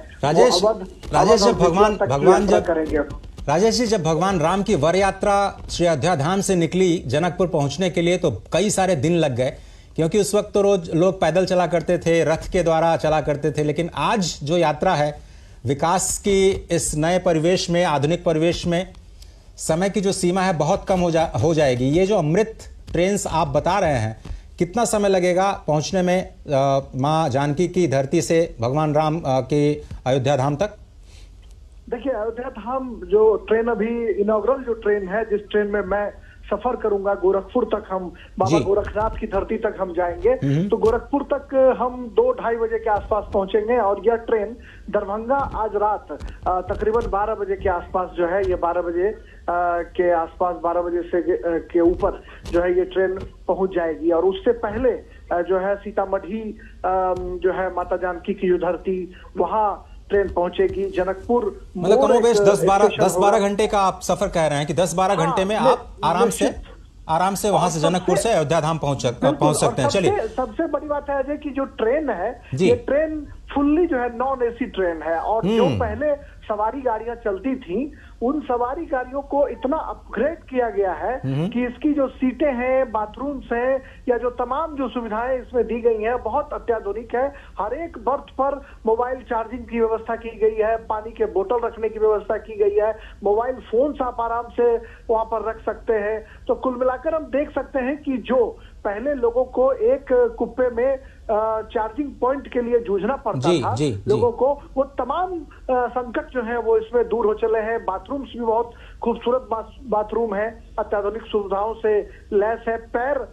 राजेश जी, जब भगवान राम की वर यात्रा श्री अयोध्या धाम से निकली जनकपुर पहुंचने के लिए तो कई सारे दिन लग गए, क्योंकि उस वक्त तो रोज लोग पैदल चला करते थे, रथ के द्वारा चला करते थे। लेकिन आज जो यात्रा है विकास की इस नए परिवेश में, आधुनिक परिवेश में, समय की जो सीमा है बहुत कम हो जाएगी। ये जो अमृत ट्रेन आप बता रहे हैं, कितना समय लगेगा पहुंचने में मां जानकी की धरती से भगवान राम के अयोध्या धाम तक? देखिए, अयोध्या धाम जो ट्रेन अभी इनॉग्रल जो ट्रेन है, जिस ट्रेन में मैं सफर करूंगा गोरखपुर तक, हम बाबा गोरखनाथ की धरती तक हम जाएंगे। तो गोरखपुर तक हम 2-2:30 बजे के आसपास पहुंचेंगे और यह ट्रेन दरभंगा आज रात तकरीबन 12 बजे के आसपास जो है, ये 12 बजे के आसपास, 12 बजे से के ऊपर जो है ये ट्रेन पहुंच जाएगी। और उससे पहले जो है सीतामढ़ी जो है माता जानकी की जो धरती, वहां ट्रेन पहुंचेगी। जनकपुर मतलब कमोबेश 10-12 घंटे का आप सफर कह रहे हैं कि 10-12 घंटे में आप आराम से वहां से जनकपुर से अयोध्या धाम पहुंच सकते हैं। चलिए, सबसे बड़ी बात है कि जो ट्रेन है ये ट्रेन फुल्ली जो है नॉन एसी ट्रेन है। और जो पहले सवारी गाड़ियां चलती थी उन सवारी गाड़ियों को इतना अपग्रेड किया गया है कि इसकी जो सीटें हैं, बाथरूम्स हैं, या जो तमाम जो सुविधाएं इसमें दी गई हैं बहुत अत्याधुनिक है। हर एक बर्थ पर मोबाइल चार्जिंग की व्यवस्था की गई है, पानी के बोतल रखने की व्यवस्था की गई है, मोबाइल फोन्स आप आराम से वहां पर रख सकते हैं। तो कुल मिलाकर हम देख सकते हैं कि जो पहले लोगों को एक कुप्पे में चार्जिंग पॉइंट के लिए जूझना पड़ता था लोगों को, वो तमाम संकट जो है वो इसमें दूर हो चले हैं। बाथरूम्स भी बहुत खूबसूरत बाथरूम है, अत्याधुनिक सुविधाओं से लैस है। पैर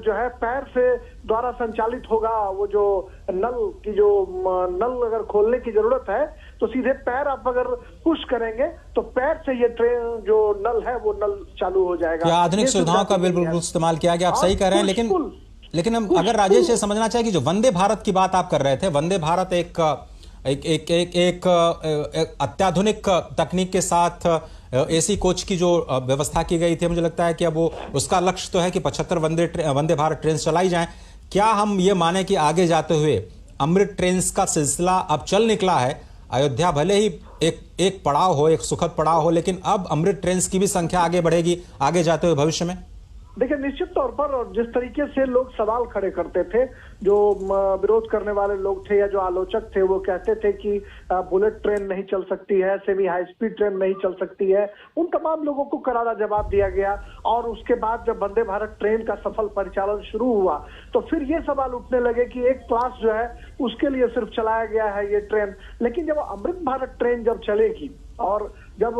जो है पैर से द्वारा संचालित होगा, वो जो नल की जो नल अगर खोलने की जरूरत है तो सीधे पैर आप अगर पुश करेंगे तो पैर से ये ट्रेन जो नल है वो नल चालू हो जाएगा। क्या आधुनिक सुविधाओं का बिल्कुल इस्तेमाल किया गया, आप सही कह रहे हैं। लेकिन हम अगर राजेश ये समझना चाहिए कि जो वंदे भारत की बात आप कर रहे थे, वंदे भारत एक अत्याधुनिक तकनीक के साथ एसी कोच की जो व्यवस्था की गई थी, मुझे लगता है कि अब वो उसका लक्ष्य तो है कि 75 वंदे भारत ट्रेन चलाई जाएं। क्या हम ये माने कि आगे जाते हुए अमृत ट्रेन का सिलसिला अब चल निकला है? अयोध्या भले ही एक पड़ाव हो, एक सुखद पड़ाव हो, लेकिन अब अमृत ट्रेन की भी संख्या आगे बढ़ेगी आगे जाते हुए भविष्य में। देखिए, निश्चित तौर पर जिस तरीके से लोग सवाल खड़े करते थे, जो विरोध करने वाले लोग थे या जो आलोचक थे, वो कहते थे कि बुलेट ट्रेन नहीं चल सकती है, सेमी हाई स्पीड ट्रेन नहीं चल सकती है, उन तमाम लोगों को करारा जवाब दिया गया। और उसके बाद जब वंदे भारत ट्रेन का सफल परिचालन शुरू हुआ तो फिर ये सवाल उठने लगे कि एक क्लास जो है उसके लिए सिर्फ चलाया गया है ये ट्रेन। लेकिन जब अमृत भारत ट्रेन जब चलेगी और जब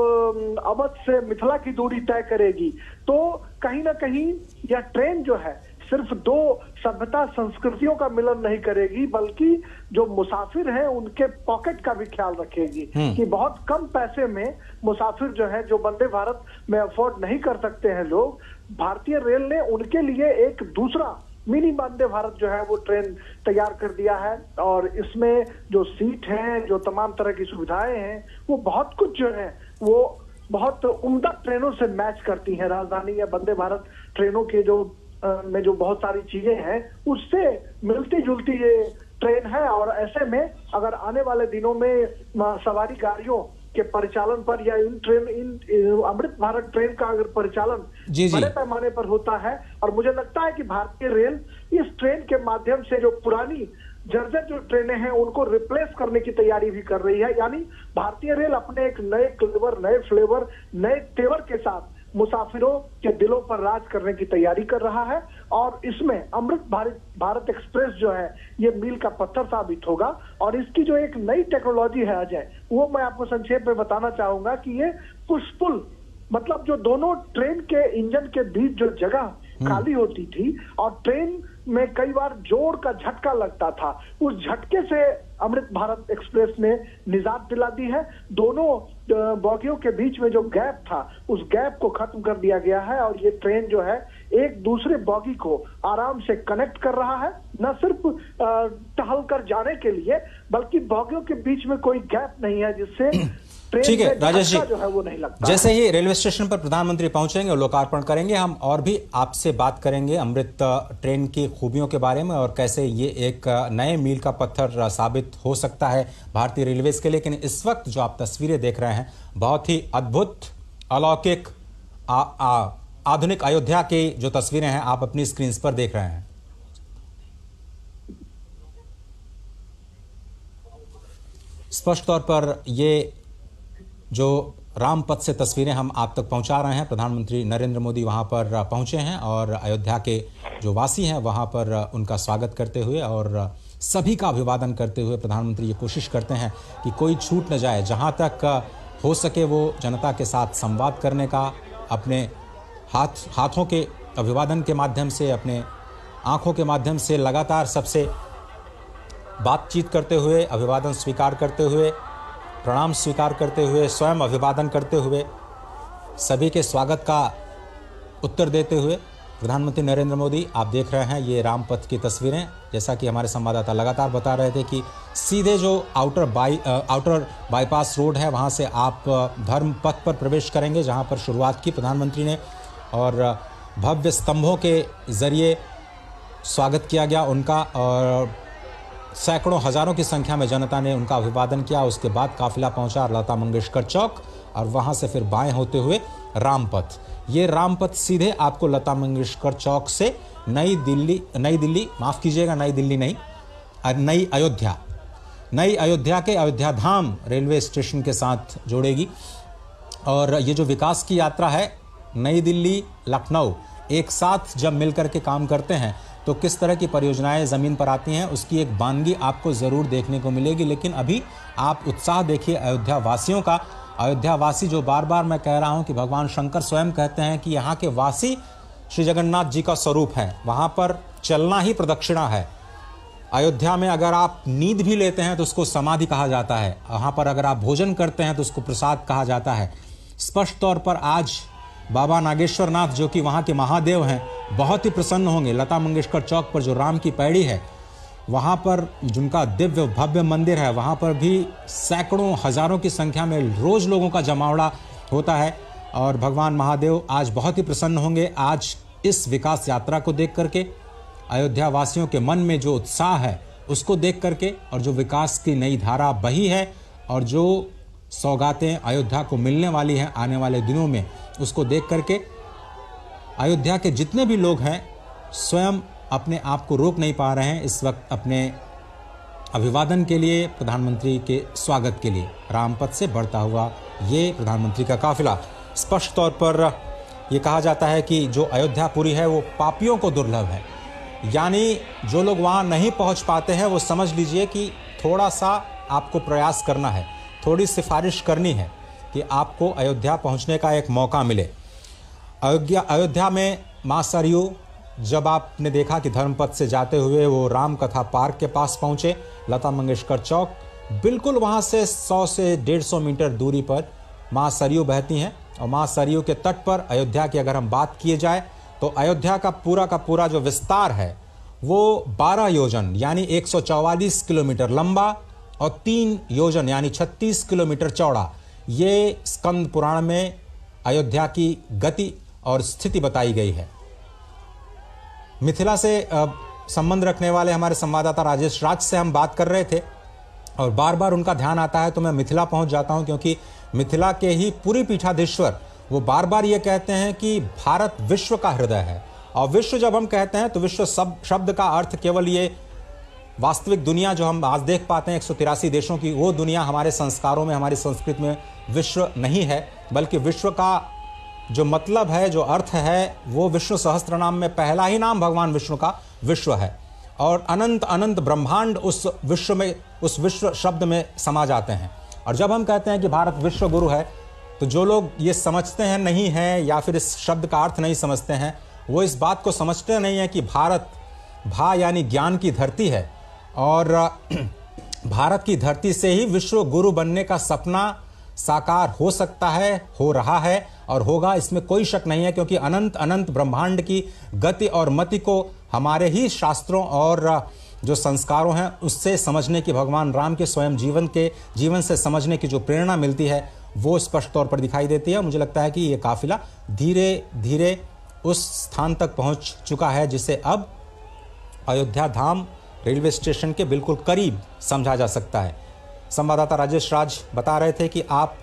अवध से मिथिला की दूरी तय करेगी तो कहीं ना कहीं यह ट्रेन जो है सिर्फ दो सभ्यता संस्कृतियों का मिलन नहीं करेगी, बल्कि जो मुसाफिर हैं उनके पॉकेट का भी ख्याल रखेगी कि बहुत कम पैसे में मुसाफिर जो है, जो वंदे भारत में अफोर्ड नहीं कर सकते हैं लोग, भारतीय रेल ने उनके लिए एक दूसरा मिनी वंदे भारत जो है वो ट्रेन तैयार कर दिया है। और इसमें जो सीट हैं, जो तमाम तरह की सुविधाएं हैं, वो बहुत कुछ जो है वो बहुत उम्दा ट्रेनों से मैच करती हैं। राजधानी या वंदे भारत ट्रेनों के जो में जो बहुत सारी चीजें हैं उससे मिलती जुलती ये ट्रेन है। और ऐसे में अगर आने वाले दिनों में सवारी गाड़ियों के परिचालन पर या इन अमृत भारत ट्रेन का अगर परिचालन बड़े पैमाने पर होता है, और मुझे लगता है कि भारतीय रेल इस ट्रेन के माध्यम से जो पुरानी जर्जर जो ट्रेनें हैं उनको रिप्लेस करने की तैयारी भी कर रही है। यानी भारतीय रेल अपने एक नए क्लेवर, नए फ्लेवर, नए तेवर के साथ मुसाफिरों के दिलों पर राज करने की तैयारी कर रहा है। और इसमें अमृत भारत एक्सप्रेस जो है ये मील का पत्थर साबित होगा। और इसकी जो एक नई टेक्नोलॉजी है अजय, वो मैं आपको संक्षेप में बताना चाहूंगा कि ये पुश पुल, मतलब जो दोनों ट्रेन के इंजन के बीच जो जगह खाली होती थी और ट्रेन में कई बार जोर का झटका लगता था, उस झटके से अमृत भारत एक्सप्रेस ने निजात दिला दी है। दोनों बॉगियों के बीच में जो गैप था उस गैप को खत्म कर दिया गया है और ये ट्रेन जो है एक दूसरे बॉगी को आराम से कनेक्ट कर रहा है, न सिर्फ टहल कर जाने के लिए बल्कि बॉगियों के बीच में कोई गैप नहीं है जिससे ठीक है राजेश जी, जो है वो नहीं लगता। जैसे ही रेलवे स्टेशन पर प्रधानमंत्री पहुंचेंगे और लोकार्पण करेंगे, हम और भी आपसे बात करेंगे अमृत ट्रेन की खूबियों के बारे में और कैसे ये एक नए मील का पत्थर साबित हो सकता है भारतीय रेलवेज के लिए। लेकिन इस वक्त जो आप तस्वीरें देख रहे हैं बहुत ही अद्भुत, अलौकिक, आधुनिक अयोध्या की जो तस्वीरें हैं आप अपनी स्क्रीन पर देख रहे हैं। स्पष्ट तौर पर ये जो रामपथ से तस्वीरें हम आप तक पहुंचा रहे हैं, प्रधानमंत्री नरेंद्र मोदी वहां पर पहुंचे हैं और अयोध्या के जो वासी हैं वहां पर उनका स्वागत करते हुए और सभी का अभिवादन करते हुए प्रधानमंत्री ये कोशिश करते हैं कि कोई छूट न जाए, जहां तक हो सके वो जनता के साथ संवाद करने का, अपने हाथों के अभिवादन के माध्यम से, अपने आंखों के माध्यम से लगातार सबसे बातचीत करते हुए, अभिवादन स्वीकार करते हुए, प्रणाम स्वीकार करते हुए, स्वयं अभिवादन करते हुए, सभी के स्वागत का उत्तर देते हुए प्रधानमंत्री नरेंद्र मोदी, आप देख रहे हैं ये रामपथ की तस्वीरें। जैसा कि हमारे संवाददाता लगातार बता रहे थे कि सीधे जो आउटर बाईपास रोड है वहां से आप धर्म पथ पर प्रवेश करेंगे, जहां पर शुरुआत की प्रधानमंत्री ने और भव्य स्तंभों के जरिए स्वागत किया गया उनका। और सैकड़ों हजारों की संख्या में जनता ने उनका अभिवादन किया। उसके बाद काफिला पहुंचा लता मंगेशकर चौक और वहां से फिर बाएं होते हुए रामपथ। ये रामपथ सीधे आपको लता मंगेशकर चौक से नई दिल्ली माफ कीजिएगा, नई दिल्ली नहीं, नई अयोध्या के अयोध्या धाम रेलवे स्टेशन के साथ जोड़ेगी। और ये जो विकास की यात्रा है, नई दिल्ली लखनऊ एक साथ जब मिलकर के काम करते हैं तो किस तरह की परियोजनाएं ज़मीन पर आती हैं, उसकी एक वानगी आपको ज़रूर देखने को मिलेगी। लेकिन अभी आप उत्साह देखिए अयोध्या वासियों का। अयोध्या वासी जो बार बार मैं कह रहा हूं कि भगवान शंकर स्वयं कहते हैं कि यहाँ के वासी श्री जगन्नाथ जी का स्वरूप है, वहाँ पर चलना ही प्रदक्षिणा है। अयोध्या में अगर आप नींद भी लेते हैं तो उसको समाधि कहा जाता है, वहाँ पर अगर आप भोजन करते हैं तो उसको प्रसाद कहा जाता है। स्पष्ट तौर पर आज बाबा नागेश्वर नाथ जो कि वहाँ के महादेव हैं बहुत ही प्रसन्न होंगे। लता मंगेशकर चौक पर जो राम की पैड़ी है, वहाँ पर जिनका दिव्य भव्य मंदिर है, वहाँ पर भी सैकड़ों हजारों की संख्या में रोज लोगों का जमावड़ा होता है और भगवान महादेव आज बहुत ही प्रसन्न होंगे। आज इस विकास यात्रा को देख करके, अयोध्या वासियों के मन में जो उत्साह है उसको देख करके, और जो विकास की नई धारा बही है और जो सौगातें अयोध्या को मिलने वाली हैं आने वाले दिनों में, उसको देख करके अयोध्या के जितने भी लोग हैं स्वयं अपने आप को रोक नहीं पा रहे हैं इस वक्त अपने अभिवादन के लिए, प्रधानमंत्री के स्वागत के लिए। रामपथ से बढ़ता हुआ ये प्रधानमंत्री का काफिला। स्पष्ट तौर पर ये कहा जाता है कि जो अयोध्यापुरी है वो पापियों को दुर्लभ है, यानी जो लोग वहाँ नहीं पहुँच पाते हैं वो समझ लीजिए कि थोड़ा सा आपको प्रयास करना है, थोड़ी सिफारिश करनी है कि आपको अयोध्या पहुंचने का एक मौका मिले। अयोध्या में मां सरयू जब आपने देखा कि धर्मपथ से जाते हुए वो राम कथा पार्क के पास पहुंचे, लता मंगेशकर चौक, बिल्कुल वहां से 100 से 150 मीटर दूरी पर मां सरयू बहती हैं। और मां सरयू के तट पर अयोध्या की अगर हम बात किए जाए तो अयोध्या का पूरा जो विस्तार है वो 12 योजन यानी 144 किलोमीटर लंबा और 3 योजन यानी 36 किलोमीटर चौड़ा, ये स्कंद पुराण में अयोध्या की गति और स्थिति बताई गई है। मिथिला से संबंध रखने वाले हमारे संवाददाता राजेश राज से हम बात कर रहे थे और बार बार उनका ध्यान आता है तो मैं मिथिला पहुंच जाता हूं, क्योंकि मिथिला के ही पूरी पीठाधीश्वर वो बार बार ये कहते हैं कि भारत विश्व का हृदय है। और विश्व जब हम कहते हैं तो विश्व शब्द का अर्थ केवल ये वास्तविक दुनिया जो हम आज देख पाते हैं 183 देशों की, वो दुनिया हमारे संस्कारों में, हमारी संस्कृति में विश्व नहीं है, बल्कि विश्व का जो मतलब है, जो अर्थ है, वो विष्णु सहस्त्र नाम में पहला ही नाम भगवान विष्णु का विश्व है। और अनंत अनंत ब्रह्मांड उस विश्व शब्द में समा जाते हैं। और जब हम कहते हैं कि भारत विश्व गुरु है तो जो लोग ये समझते हैं नहीं है या फिर इस शब्द का अर्थ नहीं समझते हैं, वो इस बात को समझते नहीं है कि भारत भा यानी ज्ञान की धरती है और भारत की धरती से ही विश्व गुरु बनने का सपना साकार हो सकता है, हो रहा है और होगा, इसमें कोई शक नहीं है। क्योंकि अनंत अनंत ब्रह्मांड की गति और मति को हमारे ही शास्त्रों और जो संस्कारों हैं उससे समझने की, भगवान राम के स्वयं जीवन से समझने की जो प्रेरणा मिलती है वो स्पष्ट तौर पर दिखाई देती है। मुझे लगता है कि ये काफिला धीरे धीरे उस स्थान तक पहुंच चुका है जिसे अब अयोध्या धाम रेलवे स्टेशन के बिल्कुल करीब समझा जा सकता है। संवाददाता राजेश राज बता रहे थे कि आप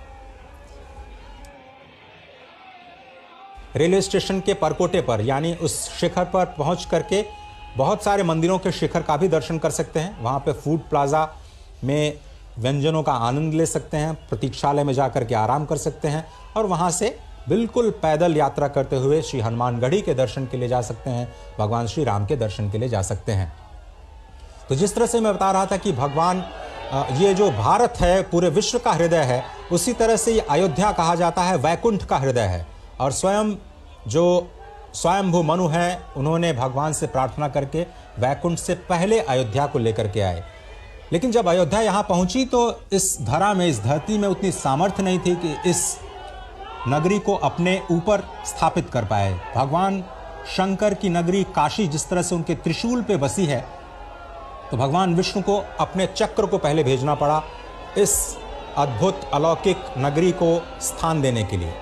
रेलवे स्टेशन के परकोटे पर यानी उस शिखर पर पहुंच करके बहुत सारे मंदिरों के शिखर का भी दर्शन कर सकते हैं। वहां पे फूड प्लाजा में व्यंजनों का आनंद ले सकते हैं, प्रतीक्षालय में जाकर के आराम कर सकते हैं और वहां से बिल्कुल पैदल यात्रा करते हुए श्री हनुमानगढ़ी के दर्शन के लिए जा सकते हैं, भगवान श्री राम के दर्शन के लिए जा सकते हैं। तो जिस तरह से मैं बता रहा था कि भगवान ये जो भारत है पूरे विश्व का हृदय है, उसी तरह से ये अयोध्या कहा जाता है वैकुंठ का हृदय है। और स्वयं जो स्वयंभू मनु हैं उन्होंने भगवान से प्रार्थना करके वैकुंठ से पहले अयोध्या को लेकर के आए। लेकिन जब अयोध्या यहाँ पहुंची तो इस धरा में, इस धरती में उतनी सामर्थ्य नहीं थी कि इस नगरी को अपने ऊपर स्थापित कर पाए। भगवान शंकर की नगरी काशी जिस तरह से उनके त्रिशूल पे बसी है, तो भगवान विष्णु को अपने चक्र को पहले भेजना पड़ा इस अद्भुत अलौकिक नगरी को स्थान देने के लिए।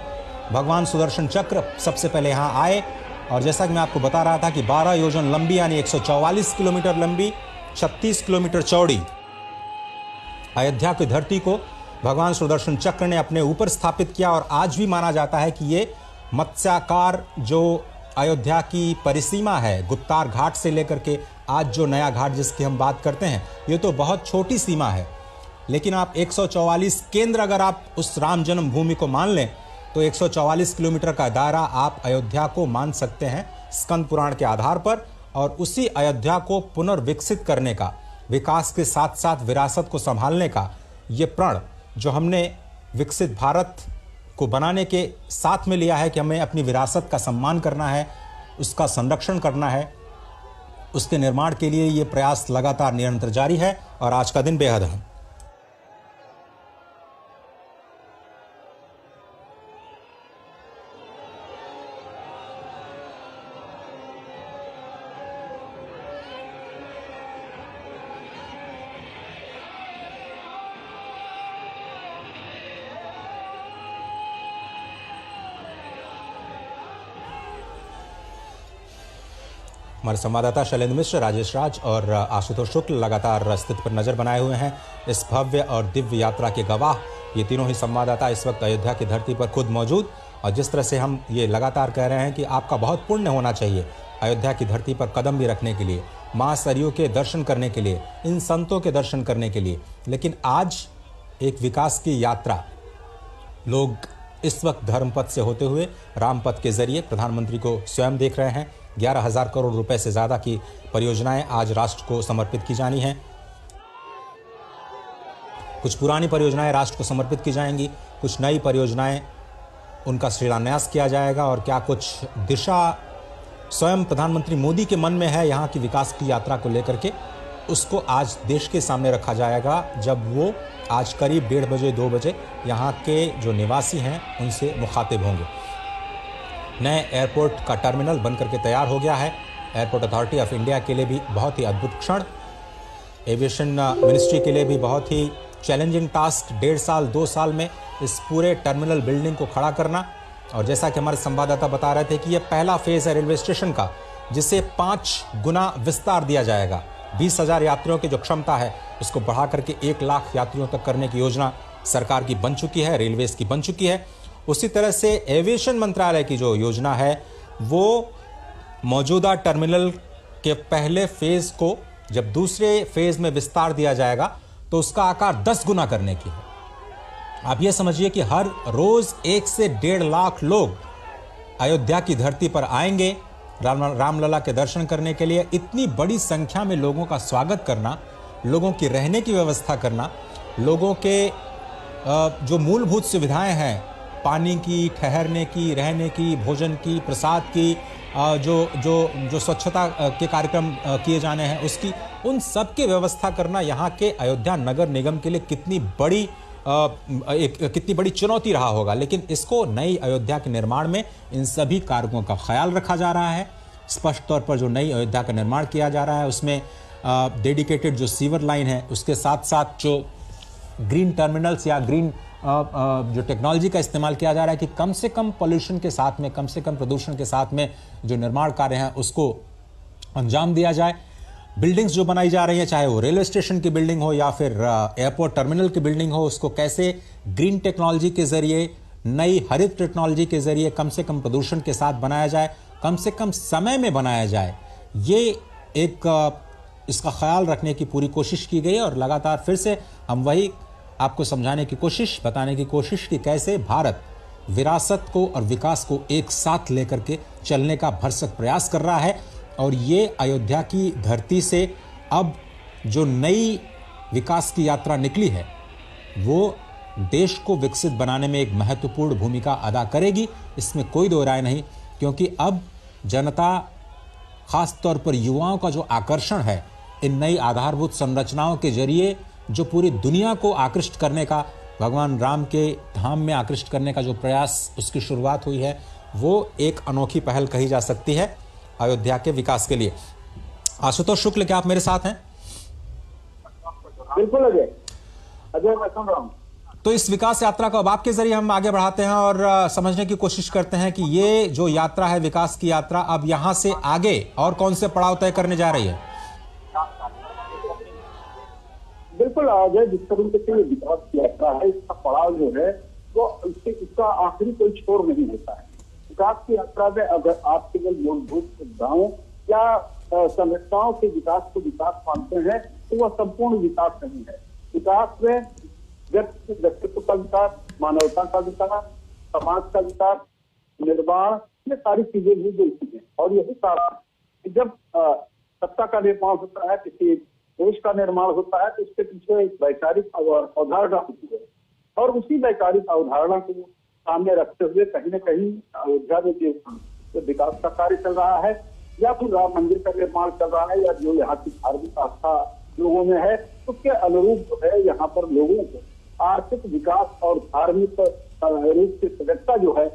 भगवान सुदर्शन चक्र सबसे पहले यहाँ आए और जैसा कि मैं आपको बता रहा था कि 12 योजन लंबी यानी 144 किलोमीटर लंबी 36 किलोमीटर चौड़ी अयोध्या की धरती को भगवान सुदर्शन चक्र ने अपने ऊपर स्थापित किया और आज भी माना जाता है कि ये मत्स्याकार जो अयोध्या की परिसीमा है, गुप्तार घाट से लेकर के आज जो नया घाट जिसकी हम बात करते हैं, ये तो बहुत छोटी सीमा है। लेकिन आप 144 केंद्र अगर आप उस राम जन्मभूमि को मान लें तो 144 किलोमीटर का दायरा आप अयोध्या को मान सकते हैं स्कंद पुराण के आधार पर। और उसी अयोध्या को पुनर्विकसित करने का, विकास के साथ साथ विरासत को संभालने का ये प्रण जो हमने विकसित भारत को बनाने के साथ में लिया है कि हमें अपनी विरासत का सम्मान करना है, उसका संरक्षण करना है, उसके निर्माण के लिए ये प्रयास लगातार निरंतर जारी है और आज का दिन बेहद है। हमारे संवाददाता शैलेंद्र मिश्र, राजेश राज और आशुतोष शुक्ल लगातार स्थिति पर नजर बनाए हुए हैं। इस भव्य और दिव्य यात्रा के गवाह ये तीनों ही संवाददाता इस वक्त अयोध्या की धरती पर खुद मौजूद। और जिस तरह से हम ये लगातार कह रहे हैं कि आपका बहुत पुण्य होना चाहिए अयोध्या की धरती पर कदम भी रखने के लिए, माँ सरयू के दर्शन करने के लिए, इन संतों के दर्शन करने के लिए। लेकिन आज एक विकास की यात्रा लोग इस वक्त धर्मपथ से होते हुए रामपथ के जरिए प्रधानमंत्री को स्वयं देख रहे हैं। 11,000 करोड़ रुपए से ज़्यादा की परियोजनाएं आज राष्ट्र को समर्पित की जानी हैं। कुछ पुरानी परियोजनाएं राष्ट्र को समर्पित की जाएंगी, कुछ नई परियोजनाएं उनका शिलान्यास किया जाएगा और क्या कुछ दिशा स्वयं प्रधानमंत्री मोदी के मन में है यहाँ की विकास की यात्रा को लेकर के, उसको आज देश के सामने रखा जाएगा जब वो आज करीब 1:30 बजे 2 बजे यहाँ के जो निवासी हैं उनसे मुखातिब होंगे। नए एयरपोर्ट का टर्मिनल बनकर के तैयार हो गया है। एयरपोर्ट अथॉरिटी ऑफ इंडिया के लिए भी बहुत ही अद्भुत क्षण, एविएशन मिनिस्ट्री के लिए भी बहुत ही चैलेंजिंग टास्क, 1.5 साल 2 साल में इस पूरे टर्मिनल बिल्डिंग को खड़ा करना। और जैसा कि हमारे संवाददाता बता रहे थे कि यह पहला फेज है रेलवे स्टेशन का, जिसे 5 गुना विस्तार दिया जाएगा। 20,000 यात्रियों की जो क्षमता है उसको बढ़ा करके 1 लाख यात्रियों तक करने की योजना सरकार की बन चुकी है, रेलवेज की बन चुकी है। उसी तरह से एविएशन मंत्रालय की जो योजना है वो मौजूदा टर्मिनल के पहले फेज को जब दूसरे फेज में विस्तार दिया जाएगा तो उसका आकार 10 गुना करने की है। आप ये समझिए कि हर रोज 1 से 1.5 लाख लोग अयोध्या की धरती पर आएंगे रामलला के दर्शन करने के लिए। इतनी बड़ी संख्या में लोगों का स्वागत करना, लोगों की रहने की व्यवस्था करना, लोगों के जो मूलभूत सुविधाएं हैं, पानी की, ठहरने की, रहने की, भोजन की, प्रसाद की, जो स्वच्छता के कार्यक्रम किए जाने हैं उसकी, उन सब की व्यवस्था करना यहाँ के अयोध्या नगर निगम के लिए कितनी बड़ी चुनौती रहा होगा। लेकिन इसको नई अयोध्या के निर्माण में इन सभी कारकों का ख्याल रखा जा रहा है। स्पष्ट तौर पर जो नई अयोध्या का निर्माण किया जा रहा है उसमें डेडिकेटेड जो सीवर लाइन है, उसके साथ साथ जो ग्रीन टर्मिनल्स या ग्रीन जो टेक्नोलॉजी का इस्तेमाल किया जा रहा है कि कम से कम पॉल्यूशन के साथ में, कम से कम प्रदूषण के साथ में जो निर्माण कार्य हैं उसको अंजाम दिया जाए। बिल्डिंग्स जो बनाई जा रही हैं, चाहे वो रेलवे स्टेशन की बिल्डिंग हो या फिर एयरपोर्ट टर्मिनल की बिल्डिंग हो, उसको कैसे ग्रीन टेक्नोलॉजी के जरिए, नई हरित टेक्नोलॉजी के जरिए कम से कम प्रदूषण के साथ बनाया जाए, कम से कम समय में बनाया जाए, ये एक इसका ख्याल रखने की पूरी कोशिश की गई है। और लगातार फिर से हम वही आपको समझाने की कोशिश, बताने की कोशिश कि कैसे भारत विरासत को और विकास को एक साथ लेकर के चलने का भरसक प्रयास कर रहा है। और ये अयोध्या की धरती से अब जो नई विकास की यात्रा निकली है वो देश को विकसित बनाने में एक महत्वपूर्ण भूमिका अदा करेगी, इसमें कोई दो राय नहीं। क्योंकि अब जनता, खास तौर पर युवाओं का जो आकर्षण है इन नई आधारभूत संरचनाओं के जरिए, जो पूरी दुनिया को आकृष्ट करने का, भगवान राम के धाम में आकृष्ट करने का जो प्रयास उसकी शुरुआत हुई है, वो एक अनोखी पहल कही जा सकती है अयोध्या के विकास के लिए। आशुतोष शुक्ल, क्या आप मेरे साथ हैं? बिल्कुल अजय, मैं सुन रहा हूं। तो इस विकास यात्रा को अब आपके जरिए हम आगे बढ़ाते हैं और समझने की कोशिश करते हैं कि ये जो यात्रा है, विकास की यात्रा, अब यहां से आगे और कौन से पड़ाव तय करने जा रही है? बिल्कुल अजय, जिस तरीके से ये विकास यात्रा है, इसका पड़ाव जो है वो इसका आखिरी कोई छोर नहीं होता है। विकास की यात्रा में अगर आप केवल मूलभूत सुविधाओं या संरचनाओं के विकास को विकास मानते हैं तो वह संपूर्ण विकास नहीं है। विकास में व्यक्तित्व का विकास, मानवता का विकास, समाज का विकास, निर्माण, ये सारी चीजें भी जुड़ती हैं। और यही कारण जब सत्ता का निर्माण होता है, किसी देश का निर्माण होता है, तो उसके पीछे एक वैचारिक अवधारणा होती है और उसी वैचारिक अवधारणा को सामने रखते हुए कहीं न कहीं अयोध्या में जो विकास का कार्य चल रहा है या फिर राम मंदिर का निर्माण चल रहा है या जो यहाँ की धार्मिक आस्था लोगों में है, उसके अनुरूप जो है यहाँ पर लोगों को आर्थिक विकास और धार्मिक रूप से सजगता जो है,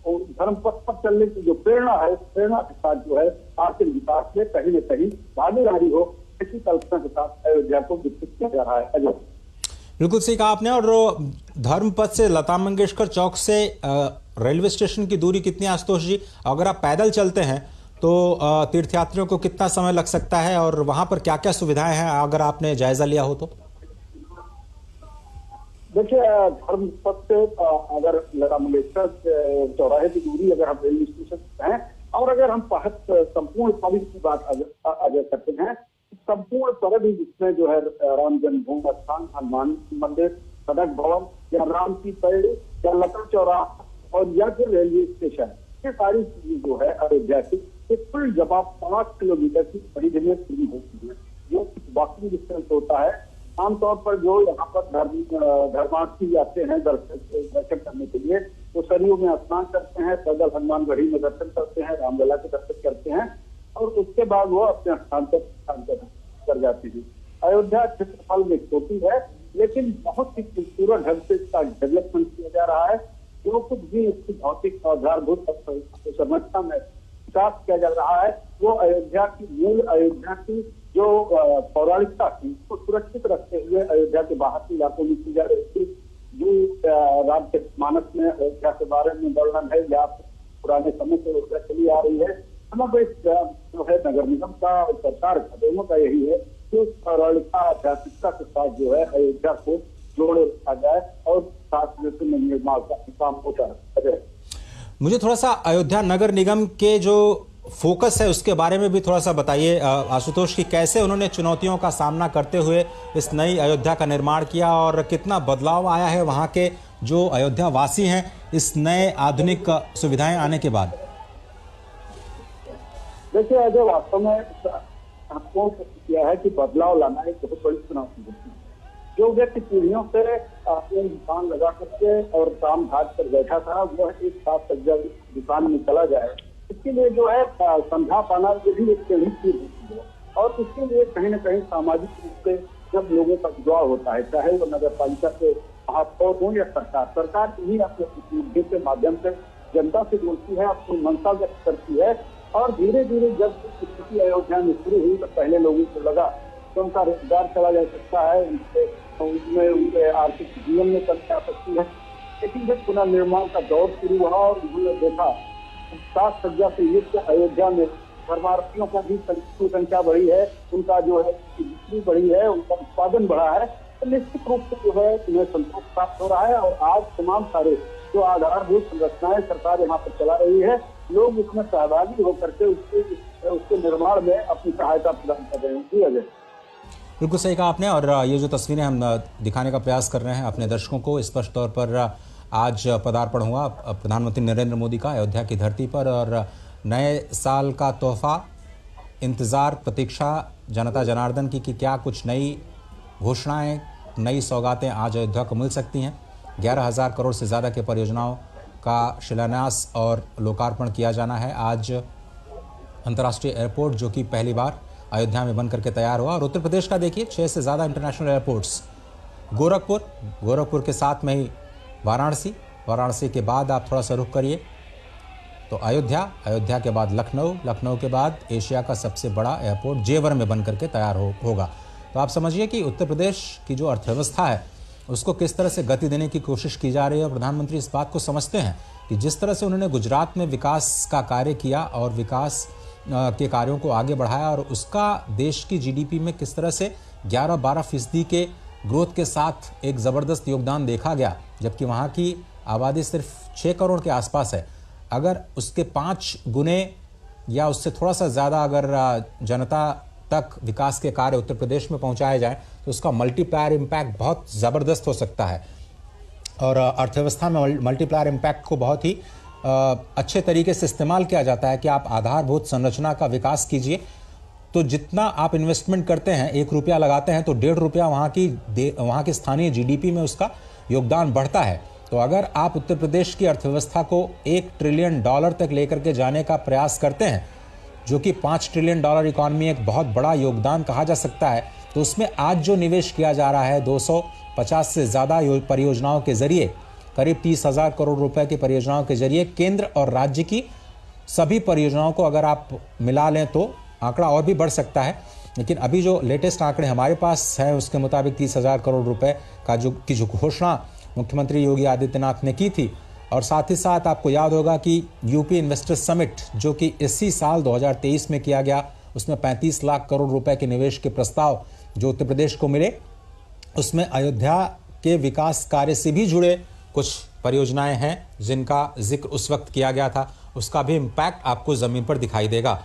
धर्म पथ पर चलने की जो प्रेरणा है, प्रेरणा के साथ जो है आर्थिक विकास में कहीं न कहीं भागीदारी हो, इसी कल्पना के साथ अयोध्या को विकसित किया जा रहा है। अजय, बिल्कुल सही कहा आपने। और धर्मपथ से लता मंगेशकर चौक से रेलवे स्टेशन की दूरी कितनी, आशुतोष जी? अगर आप पैदल चलते हैं तो तीर्थयात्रियों को कितना समय लग सकता है और वहां पर क्या क्या सुविधाएं हैं, अगर आपने जायजा लिया हो तो? देखिए, धर्मपथ से अगर लता मंगेशकर चौराहे की दूरी अगर हम रेलवे स्टेशन से हैं और अगर हम संपूर्ण परिधि की बात अगर करते हैं, संपूर्ण परिधि जिसमें जो है राम जन्मभूमि स्थान, हनुमान मंदिर, सड़क भवन या राम की पेड़ या लता चौराहा और या फिर रेलवे स्टेशन, ये सारी चीजें जो है अयोध्या की कुल जवाब 5 किलोमीटर की परिधि में पूरी होती है। जो वॉकिंग डिस्टेंस होता है, आमतौर पर जो यहाँ पर धर्मार्थी आते हैं दर्शन करने के लिए, वो सरयू में स्नान करते हैं, पैदल हनुमानगढ़ी में दर्शन करते हैं, रामलला के दर्शन करते हैं और उसके बाद वो अपने स्थान पर कर जाते हैं। अयोध्या क्षेत्रफल में छोटी है, लेकिन बहुत ही खूबसूरत ढंग से इसका डेवलपमेंट किया जा रहा है। जो कुछ भी इसकी भौतिक आधारभूत संरचना में विकास किया जा रहा है, वो अयोध्या की मूल अयोध्या की जो पौराणिकता थी उसको सुरक्षित रखते हुए अयोध्या के बाहर के इलाकों में की जा रही थी। जो रामचरितमानस में अयोध्या के बारे में वर्णन है या पुराने समय से अयोध्या चली आ रही है, समग्र जो है नगर निगम का और सरकार का, दोनों का यही है कि उस पौराणिकता आध्यात्मिकता के साथ जो है अयोध्या को जोड़े रखा जाए और साथ में निर्माण का काम होता है। मुझे थोड़ा सा अयोध्या नगर निगम के जो फोकस है उसके बारे में भी थोड़ा सा बताइए आशुतोष, की कैसे उन्होंने चुनौतियों का सामना करते हुए इस नई अयोध्या का निर्माण किया और कितना बदलाव आया है वहां के जो अयोध्या वासी हैं इस नए आधुनिक सुविधाएं आने के बाद? देखिए अजय, वास्तव में आपको किया है कि बदलाव लाना एक बहुत बड़ी चुनौती होती है। जो व्यक्ति पीढ़ियों से अपने दुकान लगा करके और काम धाज कर बैठा था, वह एक साथ सज्जा दुकान में चला जाए, इसके लिए जो है समझा पाना ये भी एक बड़ी चीज होती है। और इसके लिए कहीं न कहीं सामाजिक रूप से जब लोगों का जुड़ाव होता है, चाहे वो नगर पालिका के महापौर हो या सरकार ही अपने प्रतिनिधियों के माध्यम से जनता से जुड़ती है, अपनी मंशा व्यक्त करती है और धीरे धीरे जब स्थिति अयोध्या में शुरू हुई तो पहले लोगों को लगा कि उनका रोजगार चला जा सकता है, उनमें उनके आर्थिक जीवन में कमी आ सकती है। लेकिन जब पुनर्निर्माण का दौर शुरू हुआ और उन्होंने देखा सात सज्जा से युक्त अयोध्या में धर्मार्थियों का भी संख्या बढ़ी है, उनका जो है बिक्री बढ़ी है, उनका उत्पादन बढ़ा है, तो निश्चित रूप से जो है उन्हें संतोष प्राप्त हो रहा है। और आज तमाम सारे जो आधारभूत संरचनाएं सरकार यहाँ पर चला रही है, लोग उसमें सहभागी होकर के उसके निर्माण में अपनी सहायता प्रदान कर रहे हैं। जी अजय, बिल्कुल सही कहा आपने। और ये जो तस्वीरें हम दिखाने का प्रयास कर रहे हैं अपने दर्शकों को, स्पष्ट तौर पर आज पदार्पण हुआ प्रधानमंत्री नरेंद्र मोदी का अयोध्या की धरती पर और नए साल का तोहफा, इंतज़ार, प्रतीक्षा जनता जनार्दन की कि क्या कुछ नई घोषणाएं, नई सौगातें आज अयोध्या को मिल सकती हैं। 11,000 करोड़ से ज़्यादा के परियोजनाओं का शिलान्यास और लोकार्पण किया जाना है। आज अंतर्राष्ट्रीय एयरपोर्ट जो कि पहली बार अयोध्या में बन करके तैयार हुआ। और उत्तर प्रदेश का देखिए 6 से ज़्यादा इंटरनेशनल एयरपोर्ट्स, गोरखपुर के साथ में ही वाराणसी के बाद आप थोड़ा सा रुख करिए तो अयोध्या के बाद लखनऊ के बाद एशिया का सबसे बड़ा एयरपोर्ट जेवर में बन करके तैयार होगा। तो आप समझिए कि उत्तर प्रदेश की जो अर्थव्यवस्था है उसको किस तरह से गति देने की कोशिश की जा रही है। और प्रधानमंत्री इस बात को समझते हैं कि जिस तरह से उन्होंने गुजरात में विकास का कार्य किया और विकास के कार्यों को आगे बढ़ाया और उसका देश की जीडीपी में किस तरह से 11-12% के ग्रोथ के साथ एक ज़बरदस्त योगदान देखा गया, जबकि वहाँ की आबादी सिर्फ 6 करोड़ के आसपास है। अगर उसके 5 गुने या उससे थोड़ा सा ज़्यादा अगर जनता तक विकास के कार्य उत्तर प्रदेश में पहुंचाए जाए तो उसका मल्टीप्लायर इम्पैक्ट बहुत ज़बरदस्त हो सकता है और अर्थव्यवस्था में मल्टीप्लायर इम्पैक्ट को बहुत ही अच्छे तरीके से इस्तेमाल किया जाता है कि आप आधारभूत संरचना का विकास कीजिए तो जितना आप इन्वेस्टमेंट करते हैं, 1 रुपया लगाते हैं तो 1.5 रुपया वहाँ की स्थानीय जीडीपी में उसका योगदान बढ़ता है। तो अगर आप उत्तर प्रदेश की अर्थव्यवस्था को $1 ट्रिलियन तक लेकर के जाने का प्रयास करते हैं, जो कि $5 ट्रिलियन इकॉनमी एक बहुत बड़ा योगदान कहा जा सकता है, तो उसमें आज जो निवेश किया जा रहा है 250 से ज़्यादा परियोजनाओं के जरिए, करीब 30,000 करोड़ रुपए की परियोजनाओं के जरिए केंद्र और राज्य की सभी परियोजनाओं को अगर आप मिला लें तो आंकड़ा और भी बढ़ सकता है। लेकिन अभी जो लेटेस्ट आंकड़े हमारे पास है उसके मुताबिक 30,000 करोड़ रुपए का जो घोषणा मुख्यमंत्री योगी आदित्यनाथ ने की थी, और साथ ही साथ आपको याद होगा कि यूपी इन्वेस्टर समिट जो कि इसी साल 2023 में किया गया, उसमें 35 लाख करोड़ रुपए के निवेश के प्रस्ताव जो उत्तर प्रदेश को मिले, उसमें अयोध्या के विकास कार्य से भी जुड़े कुछ परियोजनाएं हैं जिनका जिक्र उस वक्त किया गया था, उसका भी इम्पैक्ट आपको ज़मीन पर दिखाई देगा।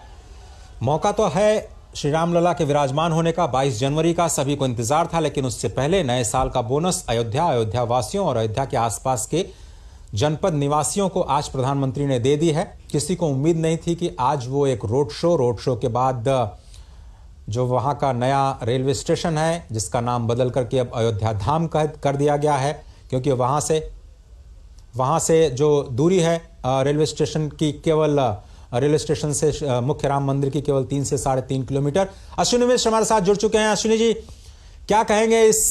मौका तो है श्री राम लला के विराजमान होने का, 22 जनवरी का सभी को इंतजार था, लेकिन उससे पहले नए साल का बोनस अयोध्या वासियों और अयोध्या के आसपास के जनपद निवासियों को आज प्रधानमंत्री ने दे दी है। किसी को उम्मीद नहीं थी कि आज वो एक रोड शो के बाद जो वहाँ का नया रेलवे स्टेशन है जिसका नाम बदल करके अब अयोध्या धाम कर दिया गया है, क्योंकि वहाँ से जो दूरी है रेलवे स्टेशन की, केवल रेलवे स्टेशन से मुख्य राम मंदिर की केवल 3 से 3.5 किलोमीटर। अश्विनी मिश्र हमारे साथ जुड़ चुके हैं। अश्विनी जी, क्या कहेंगे इस